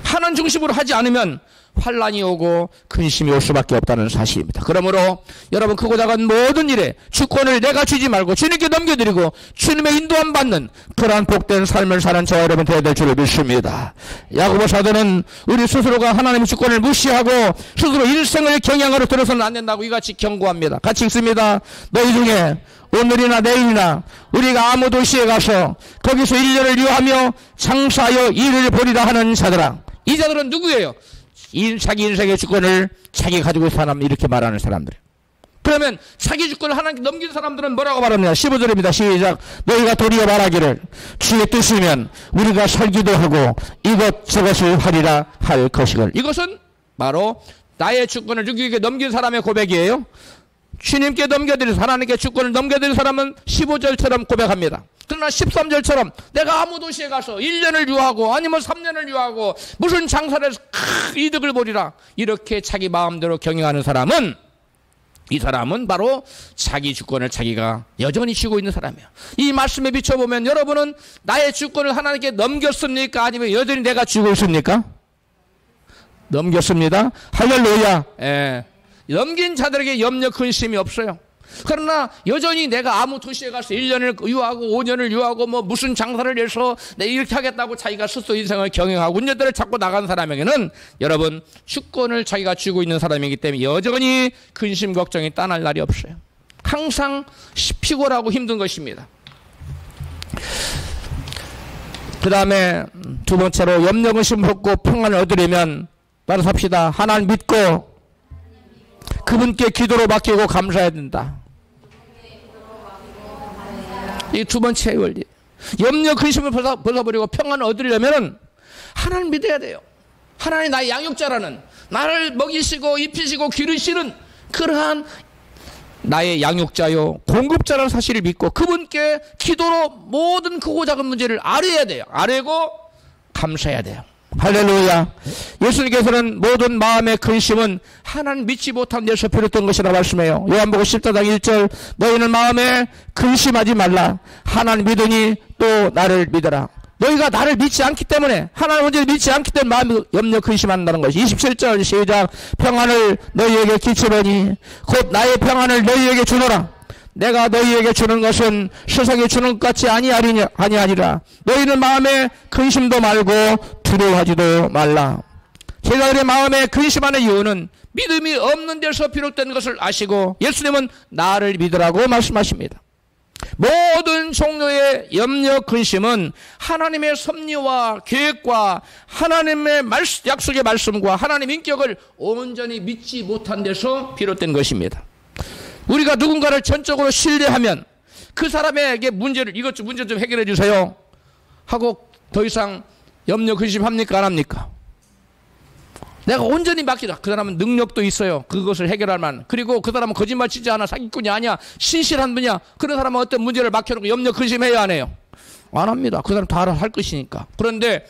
하나님 중심으로 하지 않으면 환난이 오고 근심이 올 수밖에 없다는 사실입니다. 그러므로 여러분 크고 작은 모든 일에 주권을 내가 주지 말고 주님께 넘겨드리고 주님의 인도함 받는 그러한 복된 삶을 사는 저와 여러분 되어야 될 줄을 믿습니다. 야고보 사도는 우리 스스로가 하나님의 주권을 무시하고 스스로 일생을 경영하러 들어서는 안 된다고 이같이 경고합니다. 같이 읽습니다. 너희 중에 오늘이나 내일이나 우리가 아무 도시에 가서 거기서 1년을 유하며 장사하여 일을 벌이라 하는 자들아. 이 자들은 누구예요? 자기 인생의 주권을 자기 가지고 있는 사람, 이렇게 말하는 사람들. 그러면 자기 주권을 하나님께 넘긴 사람들은 뭐라고 말합니까? 15절입니다. 시작. 너희가 도리어 말하기를 주의 뜻이면 우리가 살기도 하고 이것저것을 하리라 할 것이걸. 이것은 바로 나의 주권을 주님께 넘긴 사람의 고백이에요. 주님께 넘겨드린 하나님께 주권을 넘겨드린 사람은 15절처럼 고백합니다. 그러나 13절처럼 내가 아무 도시에 가서 1년을 유하고 아니면 3년을 유하고 무슨 장사를 해서 큰 이득을 보리라 이렇게 자기 마음대로 경영하는 사람은 이 사람은 바로 자기 주권을 자기가 여전히 쥐고 있는 사람이에요. 이 말씀에 비춰보면 여러분은 나의 주권을 하나님께 넘겼습니까? 아니면 여전히 내가 쥐고 있습니까? 넘겼습니다. 할렐루야. 예. 넘긴 자들에게 염려 근심이 없어요. 그러나 여전히 내가 아무 도시에 가서 1년을 유하고 5년을 유하고 뭐 무슨 장사를 해서 내 이렇게 하겠다고 자기가 스스로 인생을 경영하고 운전대를 잡고 나간 사람에게는 여러분 주권을 자기가 쥐고 있는 사람이기 때문에 여전히 근심 걱정이 떠날 날이 없어요. 항상 피곤하고 힘든 것입니다. 그 다음에 두 번째로 염려 근심 벗고 평안을 얻으려면 따라서 합시다. 하나님 믿고 그분께 기도로 맡기고 감사해야 된다. 이 두 번째 원리. 염려 근심을 벗어버리고 평안을 얻으려면 하나님 믿어야 돼요. 하나님 나의 양육자라는, 나를 먹이시고 입히시고 기르시는 그러한 나의 양육자요 공급자라는 사실을 믿고 그분께 기도로 모든 크고 작은 문제를 아뢰야 돼요. 아뢰고 감사해야 돼요. 할렐루야. 예수님께서는 모든 마음의 근심은 하나님 믿지 못한 데서 비롯된 것이라고 말씀해요. 요한복음 14장 1절 너희는 마음에 근심하지 말라. 하나님 믿으니 또 나를 믿어라. 너희가 나를 믿지 않기 때문에, 하나님 원죄를 믿지 않기 때문에 마음이 염려 근심한다는 것이. 27절 시작. 평안을 너희에게 끼치노니 곧 나의 평안을 너희에게 주노라. 내가 너희에게 주는 것은 세상에 주는 것 같이 아니하니라. 너희는 마음에 근심도 말고 두려워하지도 말라. 제가 그의 마음에 근심하는 이유는 믿음이 없는 데서 비롯된 것을 아시고 예수님은 나를 믿으라고 말씀하십니다. 모든 종류의 염려 근심은 하나님의 섭리와 계획과 하나님의 약속의 말씀과 하나님의 인격을 온전히 믿지 못한 데서 비롯된 것입니다. 우리가 누군가를 전적으로 신뢰하면 그 사람에게 문제를, 이것 좀 문제 좀 해결해 주세요 하고 더 이상 염려 근심합니까? 안 합니까? 내가 온전히 맡기다. 그 사람은 능력도 있어요. 그것을 해결할 만. 그리고 그 사람은 거짓말 치지 않아. 사기꾼이 아니야. 신실한 분이야. 그런 사람은 어떤 문제를 맡겨놓고 염려 근심해야 안 해요? 안 합니다. 그 사람 다 할 것이니까. 그런데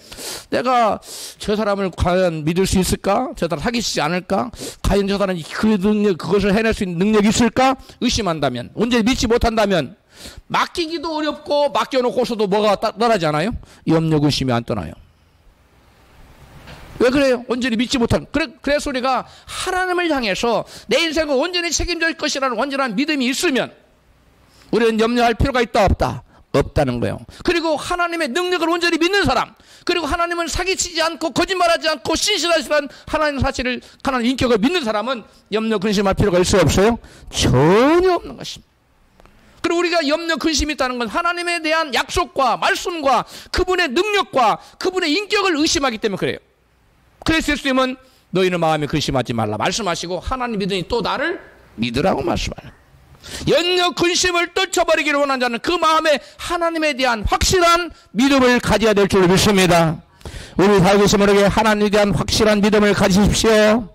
내가 저 사람을 과연 믿을 수 있을까? 저 사람 사기치지 않을까? 과연 저 사람이 그 능력, 그것을 해낼 수 있는 능력이 있을까? 의심한다면, 온전히 믿지 못한다면 맡기기도 어렵고 맡겨놓고서도 뭐가 떠나지 않아요? 염려 근심이 안 떠나요. 왜 그래요? 온전히 믿지 못한. 그래서 우리가 하나님을 향해서 내 인생을 온전히 책임질 것이라는 온전한 믿음이 있으면 우리는 염려할 필요가 있다 없다? 없다는 거예요. 그리고 하나님의 능력을 온전히 믿는 사람, 그리고 하나님은 사기치지 않고 거짓말하지 않고 신실하시는 하나님 사실을, 하나님 인격을 믿는 사람은 염려 근심할 필요가 있어요 없어요? 전혀 없는 것입니다. 그리고 우리가 염려 근심이 있다는 건 하나님에 대한 약속과 말씀과 그분의 능력과 그분의 인격을 의심하기 때문에 그래요. 그래서 예수님은 너희는 마음에 근심하지 말라 말씀하시고 하나님 믿으니 또 나를 믿으라고 말씀하는. 염려 근심을 떨쳐버리기를 원하는 자는 그 마음에 하나님에 대한 확실한 믿음을 가져야 될 줄 믿습니다. 우리 살고 계신 분에게 하나님에 대한 확실한 믿음을 가지십시오.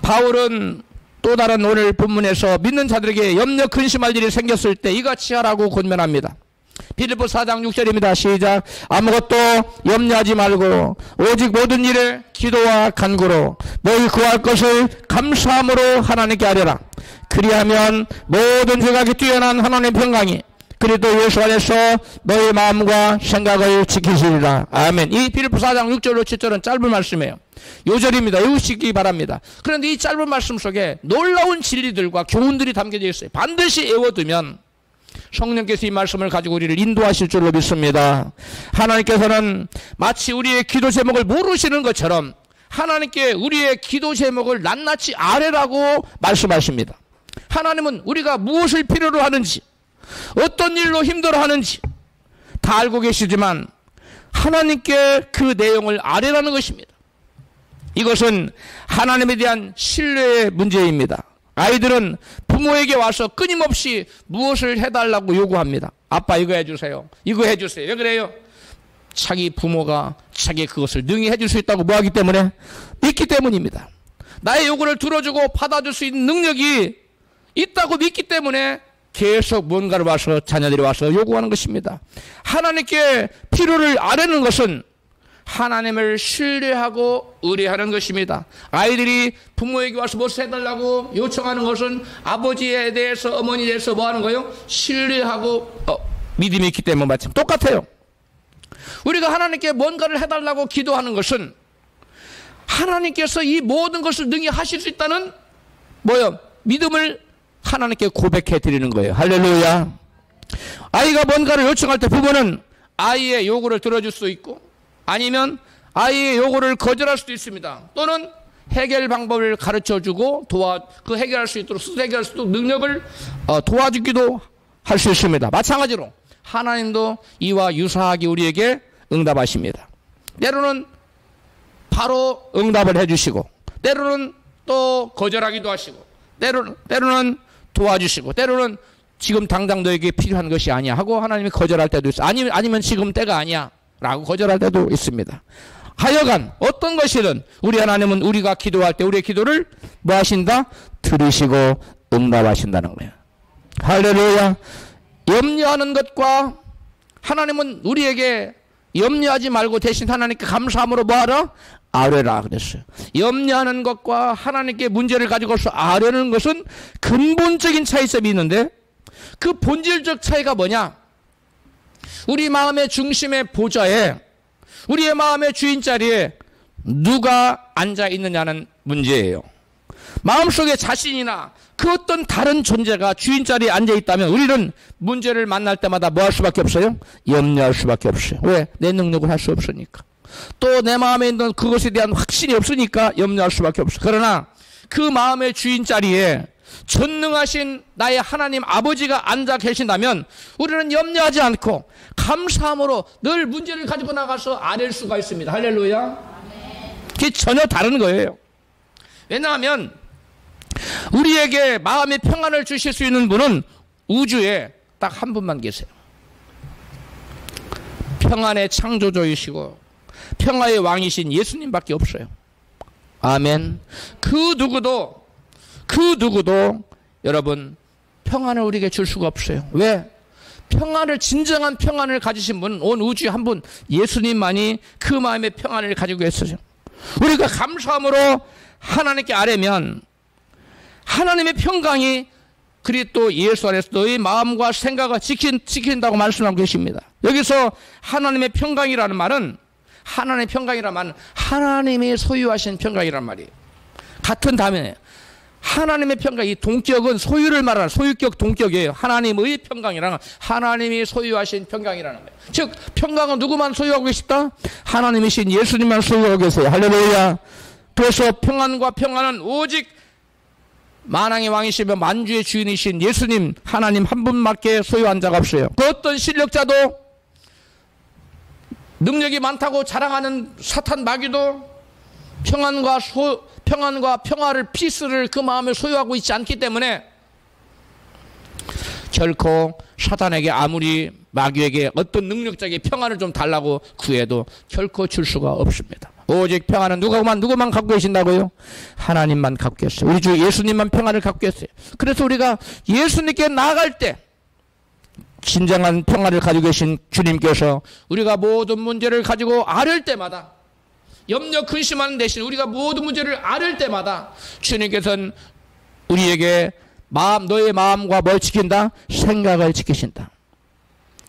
바울은 또 다른 오늘 본문에서 믿는 자들에게 염려 근심할 일이 생겼을 때 이같이 하라고 권면합니다. 빌립보 4장 6절입니다. 시작. 아무것도 염려하지 말고 오직 모든 일에 기도와 간구로 너희 구할 것을 감사함으로 하나님께 아뢰라. 그리하면 모든 죄악이 뛰어난 하나님의 평강이 그리스도 예수 안에서 너희 마음과 생각을 지키시리라. 아멘. 이 빌립보 4장 6절로 7절은 짧은 말씀이에요. 요절입니다. 외우시기 바랍니다. 그런데 이 짧은 말씀 속에 놀라운 진리들과 교훈들이 담겨져 있어요. 반드시 외워두면 성령께서 이 말씀을 가지고 우리를 인도하실 줄로 믿습니다. 하나님께서는 마치 우리의 기도 제목을 모르시는 것처럼 하나님께 우리의 기도 제목을 낱낱이 아뢰라고 말씀하십니다. 하나님은 우리가 무엇을 필요로 하는지, 어떤 일로 힘들어하는지 다 알고 계시지만 하나님께 그 내용을 아뢰라는 것입니다. 이것은 하나님에 대한 신뢰의 문제입니다. 아이들은 부모에게 와서 끊임없이 무엇을 해달라고 요구합니다. 아빠 이거 해주세요. 이거 해주세요. 왜 그래요? 자기 부모가 자기 그것을 능히 해줄 수 있다고 뭐하기 때문에? 믿기 때문입니다. 나의 요구를 들어주고 받아줄 수 있는 능력이 있다고 믿기 때문에 계속 뭔가를 와서 자녀들이 와서 요구하는 것입니다. 하나님께 필요를 아뢰는 것은 하나님을 신뢰하고 의뢰하는 것입니다. 아이들이 부모에게 와서 무엇을 해달라고 요청하는 것은 아버지에 대해서 어머니에 대해서 뭐 하는 거예요? 신뢰하고 믿음이 있기 때문에 마찬가지 똑같아요. 우리가 하나님께 뭔가를 해달라고 기도하는 것은 하나님께서 이 모든 것을 능히 하실 수 있다는 뭐요? 믿음을 하나님께 고백해 드리는 거예요. 할렐루야. 아이가 뭔가를 요청할 때 부모는 아이의 요구를 들어줄 수 있고 아니면 아이의 요구를 거절할 수도 있습니다. 또는 해결 방법을 가르쳐주고 그 해결할 수 있도록 스스로 해결할 수 있도록 능력을 도와주기도 할 수 있습니다. 마찬가지로 하나님도 이와 유사하게 우리에게 응답하십니다. 때로는 바로 응답을 해주시고, 때로는 또 거절하기도 하시고, 때로는 도와주시고, 때로는 지금 당장 너에게 필요한 것이 아니야 하고 하나님이 거절할 때도 있어요. 아니면 지금 때가 아니야 라고 거절할 때도 있습니다. 하여간 어떤 것이든 우리 하나님은 우리가 기도할 때 우리의 기도를 뭐 하신다? 들으시고 응답하신다는 거예요. 할렐루야. 염려하는 것과 하나님은 우리에게 염려하지 말고 대신 하나님께 감사함으로 뭐하라? 아뢰라 그랬어요. 염려하는 것과 하나님께 문제를 가지고서 아뢰는 것은 근본적인 차이점이 있는데, 그 본질적 차이가 뭐냐? 우리 마음의 중심의 보좌에, 우리의 마음의 주인 자리에 누가 앉아 있느냐는 문제예요. 마음속에 자신이나 그 어떤 다른 존재가 주인 자리에 앉아 있다면 우리는 문제를 만날 때마다 뭐 할 수밖에 없어요? 염려할 수밖에 없어요. 왜? 내 능력을 할 수 없으니까. 또 내 마음에 있는 그것에 대한 확신이 없으니까 염려할 수밖에 없어요. 그러나 그 마음의 주인 자리에 전능하신 나의 하나님 아버지가 앉아 계신다면 우리는 염려하지 않고 감사함으로 늘 문제를 가지고 나가서 아랠 수가 있습니다. 할렐루야. 그게 전혀 다른 거예요. 왜냐하면 우리에게 마음의 평안을 주실 수 있는 분은 우주에 딱 한 분만 계세요. 평안의 창조주이시고 평화의 왕이신 예수님밖에 없어요. 아멘. 그 누구도 여러분 평안을 우리에게 줄 수가 없어요. 왜? 진정한 평안을 가지신 분은 온 우주에 한 분, 예수님만이 그 마음의 평안을 가지고 있어요. 우리가 감사함으로 하나님께 아뢰면 하나님의 평강이 그리스도 예수 안에서 너희 마음과 생각을 지킨다고 말씀하고 계십니다. 여기서 하나님의 평강이라는 말은 하나님이 소유하신 평강이란 말이에요. 같은 단어예요. 하나님의 평강, 이 동격은 소유를 말하는 소유격 동격이에요. 하나님의 평강이란 하나님이 소유하신 평강이라는 거예요. 즉 평강은 누구만 소유하고 계시다? 하나님이신 예수님만 소유하고 계세요. 할렐루야. 그래서 평안과 평안은 오직 만왕의 왕이시며 만주의 주인이신 예수님 하나님 한 분밖에 소유한 자가 없어요. 그 어떤 실력자도 능력이 많다고 자랑하는 사탄 마귀도 평안과 평화를 피스를 그 마음에 소유하고 있지 않기 때문에 결코 사탄에게 아무리 마귀에게 어떤 능력자에게 평안을 좀 달라고 구해도 결코 줄 수가 없습니다. 오직 평안은 누구만 갖고 계신다고요? 하나님만 갖고 계세요. 우리 주 예수님만 평안을 갖고 계세요. 그래서 우리가 예수님께 나아갈 때 진정한 평안을 가지고 계신 주님께서 우리가 모든 문제를 가지고 아뢰을 때마다 염려 근심하는 대신 우리가 모든 문제를 아뢰을 때마다 주님께서는 우리에게 너의 마음과 뭘 지킨다? 생각을 지키신다.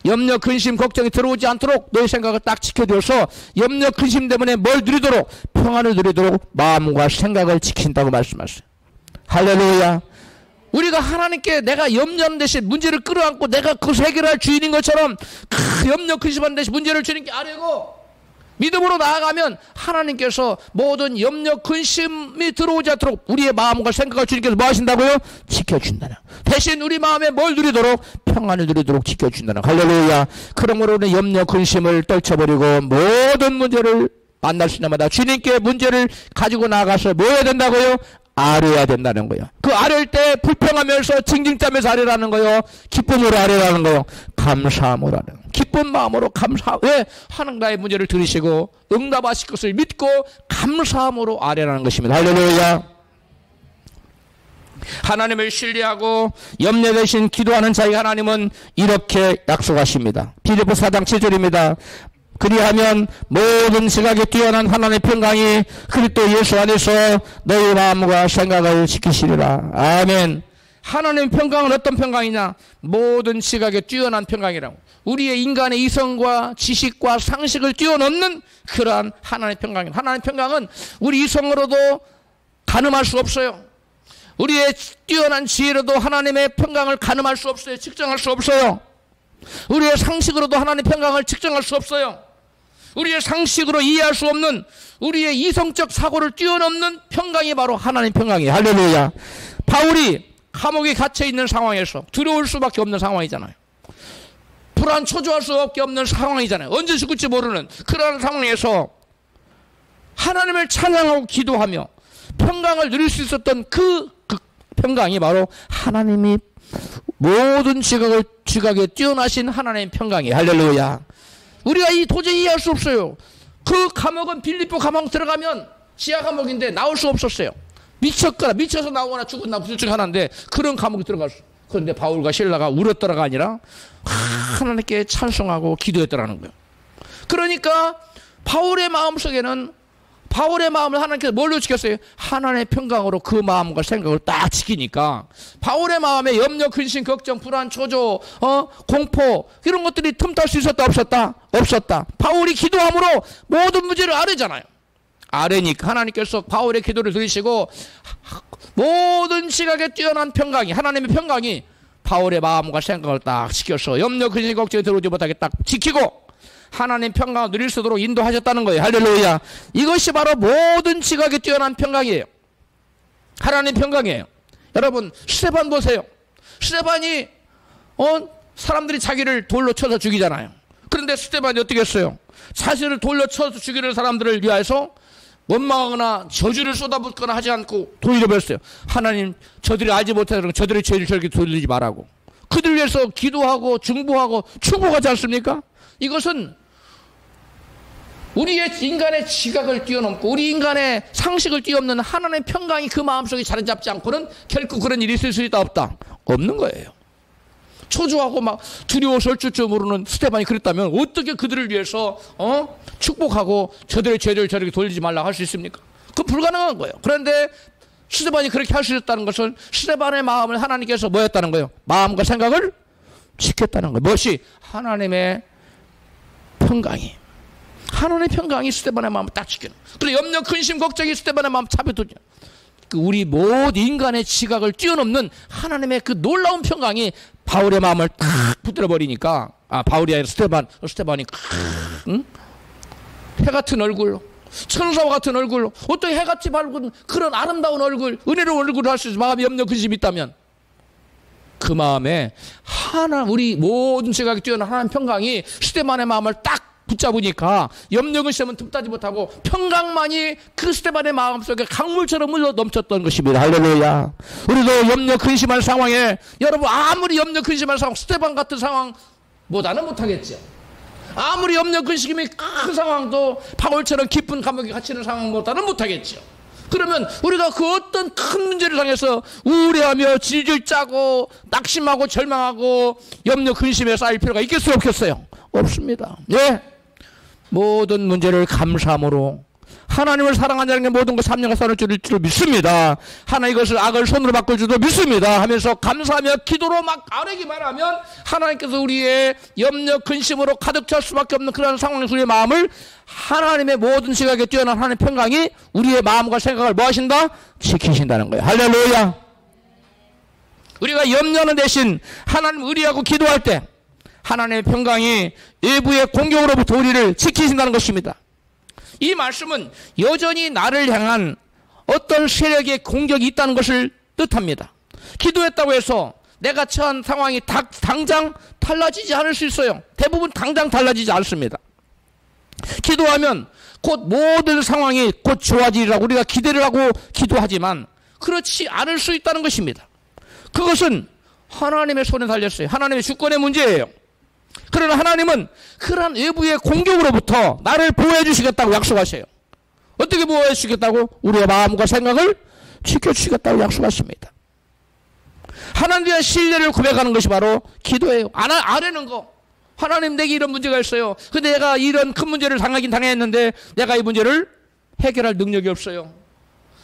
염려 근심 걱정이 들어오지 않도록 너의 생각을 딱 지켜줘서 염려 근심 때문에 뭘 누리도록 평안을 누리도록 마음과 생각을 지킨다고 말씀하셨어요. 할렐루야. 우리가 하나님께 내가 염려하는 대신 문제를 끌어안고 내가 그것을 해결할 주인인 것처럼 염려 근심하는 대신 문제를 주님께 아뢰고 믿음으로 나아가면 하나님께서 모든 염려 근심이 들어오지 않도록 우리의 마음과 생각을 주님께서 뭐 하신다고요? 지켜준다는. 대신 우리 마음에 뭘 누리도록? 평안을 누리도록 지켜준다는. 할렐루야. 그러므로 우리는 염려 근심을 떨쳐버리고 모든 문제를 만날 수 있는 마다 주님께 문제를 가지고 나가서 뭐 해야 된다고요? 아뢰야 된다는 거예요. 그 아뢰일 때 불평하면서 징징대면서 아뢰라는 거예요. 기쁨으로 아뢰라는 거예요. 감사함으로 아뢰는 기쁜 마음으로 왜? 하나님 나의 문제를 들으시고 응답하실 것을 믿고 감사함으로 아뢰라는 것입니다. 할렐루야. 하나님을 신뢰하고 염려 대신 기도하는 자의 하나님은 이렇게 약속하십니다. 빌립보 4장 7절입니다. 그리하면 모든 시각에 뛰어난 하나님의 평강이 그리스도 예수 안에서 너희 마음과 생각을 지키시리라. 아멘. 하나님의 평강은 어떤 평강이냐? 모든 시각에 뛰어난 평강이라고. 우리의 인간의 이성과 지식과 상식을 뛰어넘는 그러한 하나님의 평강입니다. 하나님의 평강은 우리 이성으로도 가늠할 수 없어요. 우리의 뛰어난 지혜로도 하나님의 평강을 가늠할 수 없어요. 측정할 수 없어요. 우리의 상식으로도 하나님의 평강을 측정할 수 없어요. 우리의 상식으로 이해할 수 없는 우리의 이성적 사고를 뛰어넘는 평강이 바로 하나님 평강이에요. 할렐루야. 바울이 감옥에 갇혀 있는 상황에서 두려울 수밖에 없는 상황이잖아요. 불안 초조할 수밖에 없는 상황이잖아요. 언제 죽을지 모르는 그러한 상황에서 하나님을 찬양하고 기도하며 평강을 누릴 수 있었던 그 평강이 바로 하나님이 모든 지각에 뛰어나신 하나님의 평강이에요. 할렐루야. 우리가 도저히 이해할 수 없어요. 그 감옥은 빌립보 감옥 들어가면 지하 감옥인데 나올 수 없었어요. 미쳐서 나오거나 죽거나 둘 중 하나인데 그런 감옥에 들어갔어. 그런데 바울과 실라가 울었더라가 아니라 하나님께 찬송하고 기도했더라는 거예요. 그러니까 바울의 마음속에는 바울의 마음을 하나님께서 뭘로 지켰어요? 하나님의 평강으로 그 마음과 생각을 딱 지키니까 바울의 마음에 염려, 근심, 걱정, 불안, 초조, 공포 이런 것들이 틈탈 수 있었다 없었다? 없었다. 바울이 기도함으로 모든 문제를 아뢰잖아요. 아뢰니까 하나님께서 바울의 기도를 들으시고 모든 지각에 뛰어난 평강이 하나님의 평강이 바울의 마음과 생각을 딱 지켜서 염려, 근심, 걱정에 들어오지 못하게 딱 지키고 하나님 평강을 누릴 수 있도록 인도하셨다는 거예요. 할렐루야. 이것이 바로 모든 지각에 뛰어난 평강이에요. 하나님 평강이에요. 여러분 스데반 보세요. 스데반이 사람들이 자기를 돌로 쳐서 죽이잖아요. 그런데 스데반이 어떻게 했어요? 자신을 돌로 쳐서 죽이는 사람들을 위하여서 원망하거나 저주를 쏟아붓거나 하지 않고 돌려버렸어요. 하나님 저들이 알지 못하는 저들의 죄를 저렇게 돌리지 말라고. 그들 위해서 기도하고 중보하고 축복하지 않습니까? 이것은 우리의 인간의 지각을 뛰어넘고 우리 인간의 상식을 뛰어넘는 하나님의 평강이 그 마음속에 자리 잡지 않고는 결코 그런 일이 있을 수 있다 없다? 없는 거예요. 초조하고 막 두려워서 어쩔 줄 모르는 스데반이 그랬다면 어떻게 그들을 위해서 축복하고 저들의 죄를 저렇게 돌리지 말라고 할 수 있습니까? 그건 불가능한 거예요. 그런데 스데반이 그렇게 할 수 있었다는 것은 스데반의 마음을 하나님께서 뭐였다는 거예요? 마음과 생각을 지켰다는 거예요. 무엇이? 하나님의 평강이. 하나님의 평강이 스데반의 마음을 딱 지켜요. 그리고 염려, 근심, 걱정이 스데반의 마음을 차별도죠. 우리 모든 인간의 지각을 뛰어넘는 하나님의 그 놀라운 평강이 바울의 마음을 딱 붙들어 버리니까 바울이 아니라 스데반이 해 같은 얼굴, 천사와 같은 얼굴, 어떻게 해같이 밝은 그런 아름다운 얼굴, 은혜로운 얼굴을 할 수 있어? 마음에 염려, 근심이 있다면 그 마음에 우리 모든 지각이 뛰어난 하나님 평강이 스데반의 마음을 딱 붙잡으니까 염려, 근심은 틈타지 못하고 평강만이 그 스데반의 마음속에 강물처럼 흘러 넘쳤던 것입니다. 할렐루야. 우리도 염려, 근심할 상황에 여러분 아무리 염려, 근심할 상황 스데반 같은 상황보다는 못하겠죠. 아무리 염려, 근심이 큰 상황도 바울처럼 깊은 감옥에 갇히는 상황보다는 못하겠죠. 그러면 우리가 그 어떤 큰 문제를 당해서 우울해하며 질질 짜고 낙심하고 절망하고 염려, 근심에 쌓일 필요가 있겠어요 없겠어요? 없습니다. 예. 모든 문제를 감사함으로 하나님을 사랑한다는 게 모든 것 삼년과 사는 줄을 믿습니다. 하나님 이것을 악을 손으로 바꿀 줄도 믿습니다 하면서 감사하며 기도로 막 아뢰기만 하면 하나님께서 우리의 염려, 근심으로 가득 찰 수밖에 없는 그런 상황에서 우리의 마음을 하나님의 모든 지각에 뛰어난 하나님의 평강이 우리의 마음과 생각을 뭐 하신다? 지키신다는 거예요. 할렐루야. 우리가 염려하는 대신 하나님 의리하고 기도할 때 하나님의 평강이 외부의 공격으로부터 우리를 지키신다는 것입니다. 이 말씀은 여전히 나를 향한 어떤 세력의 공격이 있다는 것을 뜻합니다. 기도했다고 해서 내가 처한 상황이 당장 달라지지 않을 수 있어요. 대부분 당장 달라지지 않습니다. 기도하면 곧 모든 상황이 곧 좋아지리라고 우리가 기대를 하고 기도하지만 그렇지 않을 수 있다는 것입니다. 그것은 하나님의 손에 달렸어요. 하나님의 주권의 문제예요. 그러나 하나님은 그러한 외부의 공격으로부터 나를 보호해 주시겠다고 약속하셔요. 어떻게 보호해 주시겠다고? 우리의 마음과 생각을 지켜주시겠다고 약속하십니다. 하나님에 대한 신뢰를 고백하는 것이 바로 기도예요. 아뢰는 거. 하나님 내게 이런 문제가 있어요. 근데 내가 이런 큰 문제를 당했는데 내가 이 문제를 해결할 능력이 없어요.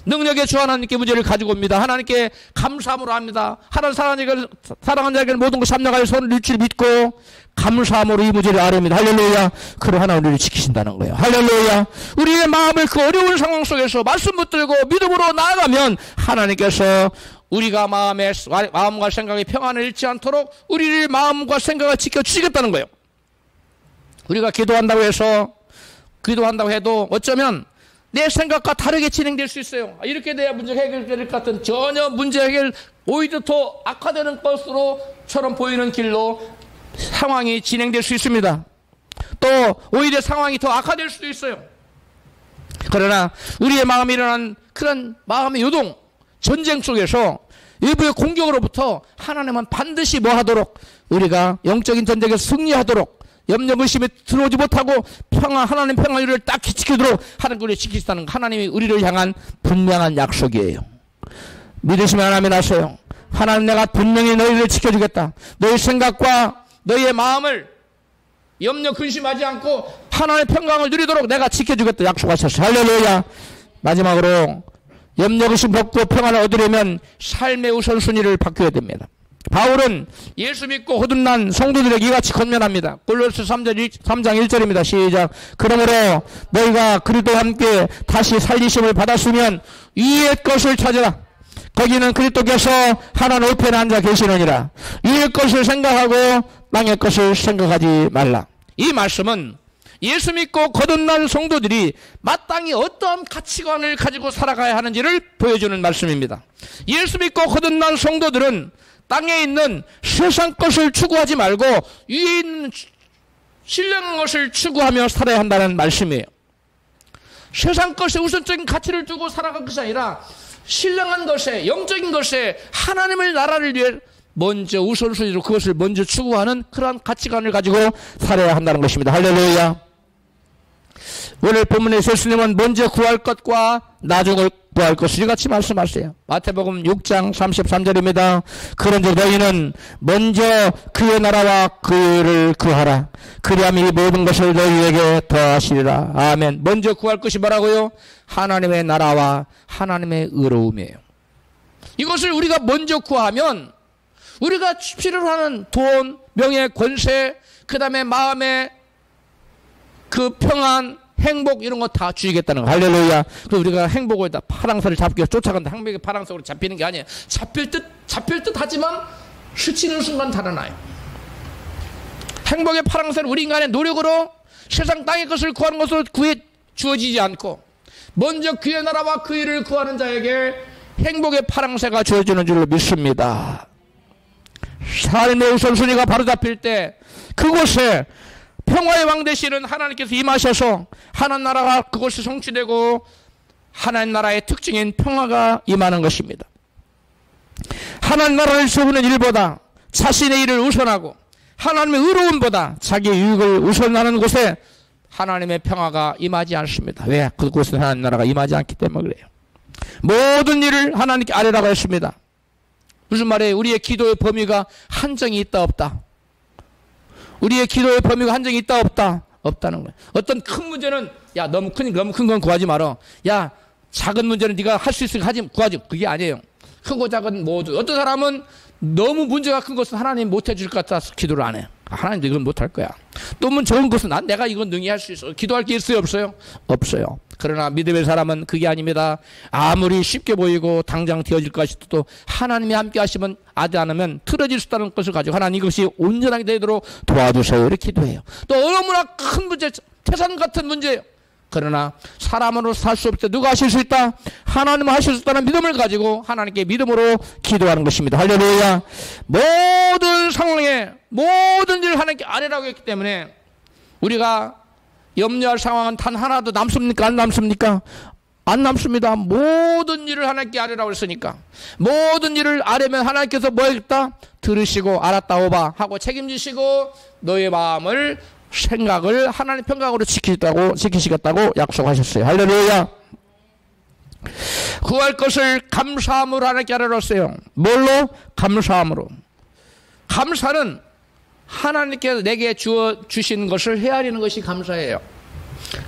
능력의 주 하나님께 문제를 가지고 옵니다. 하나님께 감사함으로 합니다. 하나님 사랑하는 자에게는 모든 것 삼려가여 손을 릴 줄 믿고 감사함으로 이 문제를 아뢰입니다. 할렐루야. 그러 하나 우리를 지키신다는 거예요. 할렐루야. 우리의 마음을 그 어려운 상황 속에서 말씀 붙들고 믿음으로 나아가면 하나님께서 우리가 마음과 생각이 평안을 잃지 않도록 우리의 마음과 생각을 지켜주시겠다는 거예요. 우리가 기도한다고 해서 기도한다고 해도 어쩌면 내 생각과 다르게 진행될 수 있어요. 이렇게 돼야 문제가 해결될 것 같은 전혀 문제 해결 오히려 더 악화되는 것으로처럼 보이는 길로 상황이 진행될 수 있습니다. 또 오히려 상황이 더 악화될 수도 있어요. 그러나 우리의 마음에 일어난 그런 마음의 요동, 전쟁 속에서 일부의 공격으로부터 하나님은 반드시 뭐 하도록 우리가 영적인 전쟁에서 승리하도록 염려 의심에 들어오지 못하고 하나님 평안을 딱 지키도록 하나님 우리를 지키시다는 하나님이 우리를 향한 분명한 약속이에요. 믿으시면 아멘 하세요. 하나님 내가 분명히 너희를 지켜주겠다. 너희 생각과 너희의 마음을 염려 근심하지 않고 하나님의 평강을 누리도록 내가 지켜주겠다 약속하셨어요. 할렐루야. 마지막으로 염려 근심 벗고 평안을 얻으려면 삶의 우선순위를 바뀌어야 됩니다. 바울은 예수 믿고 거듭난 성도들에게 이같이 권면합니다. 골로새 3장 1절입니다. 시작. 그러므로 너희가 그리스도와 함께 다시 살리심을 받았으면 위의 것을 찾으라. 거기는 그리스도께서 하나님 우편에 앉아 계시느니라. 위의 것을 생각하고 땅의 것을 생각하지 말라. 이 말씀은 예수 믿고 거듭난 성도들이 마땅히 어떠한 가치관을 가지고 살아가야 하는지를 보여주는 말씀입니다. 예수 믿고 거듭난 성도들은 땅에 있는 세상 것을 추구하지 말고 위에 있는 신령한 것을 추구하며 살아야 한다는 말씀이에요. 세상 것에 우선적인 가치를 두고 살아갈 것이 아니라 신령한 것에, 영적인 것에 하나님의 나라를 위해 먼저 우선순위로 그것을 먼저 추구하는 그러한 가치관을 가지고 살아야 한다는 것입니다. 할렐루야. 오늘 본문에서 예수님은 먼저 구할 것과 나중을 구할 것을 이같이 말씀하세요. 마태복음 6장 33절입니다. 그런즉 너희는 먼저 그의 나라와 그를 구하라. 그리하면 이 모든 것을 너희에게 더하시리라. 아멘. 먼저 구할 것이 뭐라고요? 하나님의 나라와 하나님의 의로움이에요. 이것을 우리가 먼저 구하면 우리가 필요로 하는 돈, 명예, 권세, 그 다음에 마음의 그 평안, 행복 이런 거 다 주시겠다는 거. 할렐루야. 그래서 우리가 행복을 다 파랑새를 잡기 위해서 쫓아간다. 행복의 파랑새로 잡히는 게 아니에요. 잡힐 듯 하지만 스치는 순간 달아나요. 행복의 파랑새를 우리 인간의 노력으로 세상 땅의 것을 구하는 것으로 구해 주어지지 않고 먼저 그의 나라와 그 일을 구하는 자에게 행복의 파랑새가 주어지는 줄로 믿습니다. 삶의 우선순위가 바로 잡힐 때 그곳에 평화의 왕 되시는 하나님께서 임하셔서 하나님 나라가 그곳이 성취되고 하나님 나라의 특징인 평화가 임하는 것입니다. 하나님 나라를 세우는 일보다 자신의 일을 우선하고 하나님의 의로움보다 자기의 유익을 우선하는 곳에 하나님의 평화가 임하지 않습니다. 왜? 그곳에 하나님 나라가 임하지 않기 때문에 그래요. 모든 일을 하나님께 아뢰라고 했습니다. 무슨 말이에요? 우리의 기도의 범위가 한정이 있다 없다. 우리의 기도의 범위가 한정이 있다 없다. 없다는 거예요. 어떤 큰 문제는 야 너무 큰 건 구하지 마라. 야 작은 문제는 네가 할 수 있으니까 구하지. 그게 아니에요. 크고 작은 모두. 어떤 사람은 너무 문제가 큰 것은 하나님 못 해줄 것 같아서 기도를 안 해요. 하나님 이건 못 할 거야. 또 좋은 것은 내가 이건 능히 할 수 있어. 기도할 게 있어요 없어요? 없어요. 그러나 믿음의 사람은 그게 아닙니다. 아무리 쉽게 보이고 당장 되어질 것이도 하나님이 함께 하시면 아지 않으면 틀어질 수 있다는 것을 가지고 하나님 이것이 온전하게 되도록 도와주세요. 이렇게 기도해요. 또 너무나 큰 문제, 태산 같은 문제예요. 그러나 사람으로 살 수 없을 때 누가 하실 수 있다? 하나님은 하실 수 있다는 믿음을 가지고 하나님께 믿음으로 기도하는 것입니다. 할렐루야. 모든 상황에 모든 일을 하나님께 아뢰라고 했기 때문에 우리가 염려할 상황은 단 하나도 남습니까? 안 남습니까? 안 남습니다. 모든 일을 하나님께 아뢰라고 했으니까 모든 일을 아뢰면 하나님께서 뭐 했다? 들으시고 알았다 오바 하고 책임지시고 너의 마음을 생각을 하나님 평강으로 지키시겠다고 약속하셨어요. 할렐루야. 구할 것을 감사함으로 하나님께 아뢰었어요. 뭘로? 감사함으로. 감사는 하나님께서 내게 주신 것을 헤아리는 것이 감사예요.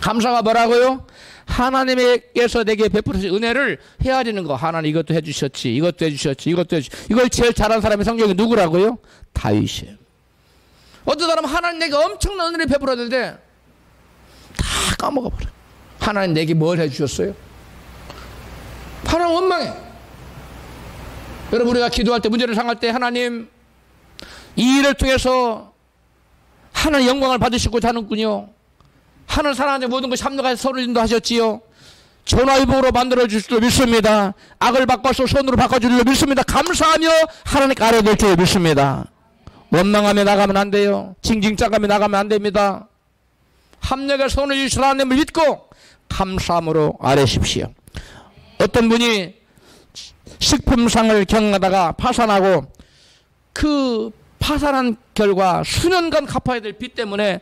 감사가 뭐라고요? 하나님께서 내게 베푸신 은혜를 헤아리는 거. 하나님 이것도 해주셨지, 이것도 해주셨지, 이것도 해주셨지. 이걸 제일 잘한 사람이 성경에 누구라고요? 다윗이에요. 어떤 사람은 하나님 내게 엄청난 은혜를 베풀었는데 다 까먹어버려. 하나님 내게 뭘 해주셨어요? 하나님 원망해. 여러분 우리가 기도할 때 문제를 상할 때 하나님 이 일을 통해서 하나님 영광을 받으시고자 하는군요. 하는 사람한테 모든 것이 합력하여 서로 인도하셨지요. 전화위복으로 만들어줄 줄로 믿습니다. 악을 바꿔서 선으로 바꿔줄 줄로 믿습니다. 감사하며 하나님께 아뢰될 줄로 믿습니다. 원망하며 나가면 안 돼요. 징징짱하며 나가면 안 됩니다. 합력의 손을 주실 하나님을 믿고 감사함으로 아뢰십시오. 어떤 분이 식품상을 경영하다가 파산하고 그 파산한 결과 수년간 갚아야 될 빚 때문에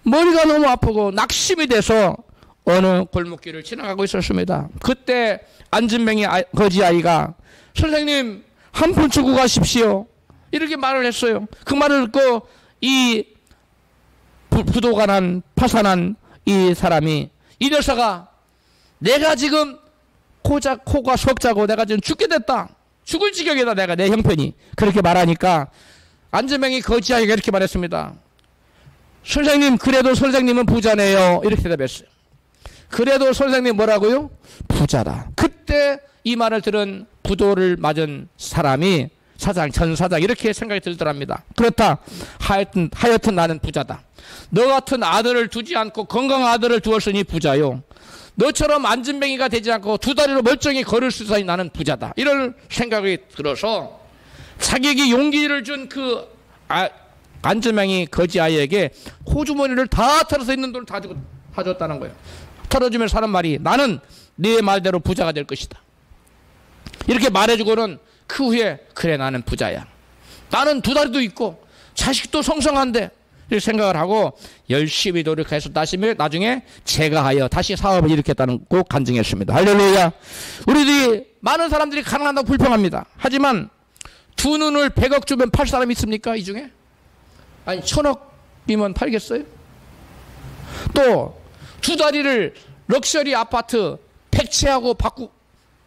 머리가 너무 아프고 낙심이 돼서 어느 골목길을 지나가고 있었습니다. 그때 안진뱅이 거지 아이가 선생님 한 푼 주고 가십시오 이렇게 말을 했어요. 그 말을 듣고 이 부도가 난 파산한 이 사람이 이 녀석아 내가 지금 코가 석자고 내가 지금 죽게 됐다. 죽을 지경이다 내가 내 형편이. 그렇게 말하니까 안진뱅이 거지 아이가 이렇게 말했습니다. 선생님 그래도 선생님은 부자네요. 이렇게 대답했어요. 그래도 선생님 뭐라고요? 부자다. 그때 이 말을 들은 부도를 맞은 사람이 전 사장 이렇게 생각이 들더랍니다. 그렇다. 하여튼 나는 부자다. 너 같은 아들을 두지 않고 건강한 아들을 두었으니 부자요. 너처럼 안진뱅이가 되지 않고 두 다리로 멀쩡히 걸을 수 있으니 나는 부자다. 이런 생각이 들어서 자기에게 용기를 준 그 안진뱅이 거지 아이에게 호주머니를 다 털어서 있는 돈을 다 줬다는 거예요. 털어주면서 하는 말이 나는 네 말대로 부자가 될 것이다. 이렇게 말해주고는 그 후에 그래 나는 부자야. 나는 두 다리도 있고 자식도 성성한데 이렇게 생각을 하고 열심히 노력해서 나중에 제가 하여 다시 사업을 일으켰다는 꼭 간증했습니다. 할렐루야. 우리들이 많은 사람들이 가난하다고 불평합니다. 하지만 두 눈을 100억 주면 팔 사람이 있습니까? 이 중에? 아니 1000억이면 팔겠어요? 또 두 다리를 럭셔리 아파트 100채하고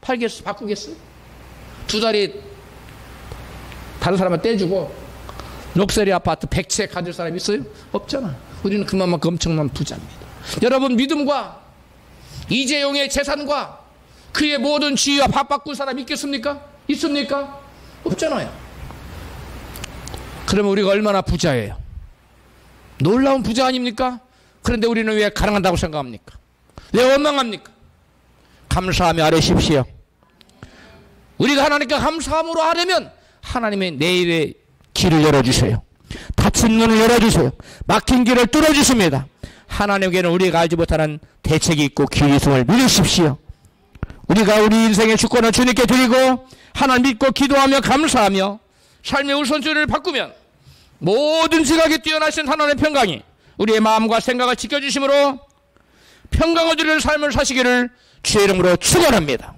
바꾸겠어요? 두 다리 다른 사람한테 떼주고 럭셔리 아파트 100채 가질 사람이 있어요? 없잖아. 우리는 그만큼 엄청난 부자입니다. 여러분 믿음과 이재용의 재산과 그의 모든 지위와 밥 바꾼 사람 있겠습니까? 있습니까? 없잖아요. 그러면 우리가 얼마나 부자예요? 놀라운 부자 아닙니까? 그런데 우리는 왜 가능하다고 생각합니까? 왜 원망합니까? 감사하며 아뢰십시오. 우리가 하나님께 감사함으로 아뢰면 하나님의 내일의 길을 열어주세요. 닫힌 문을 열어주세요. 막힌 길을 뚫어주십니다. 하나님께는 우리가 알지 못하는 대책이 있고 길이 있음을 믿으십시오. 우리가 우리 인생의 주권을 주님께 드리고 하나님 믿고 기도하며 감사하며 삶의 우선순위를 바꾸면 모든 지각에 뛰어나신 하나님의 평강이 우리의 마음과 생각을 지켜주심으로 평강을 누리는 삶을 사시기를 주의 이름으로 축원합니다.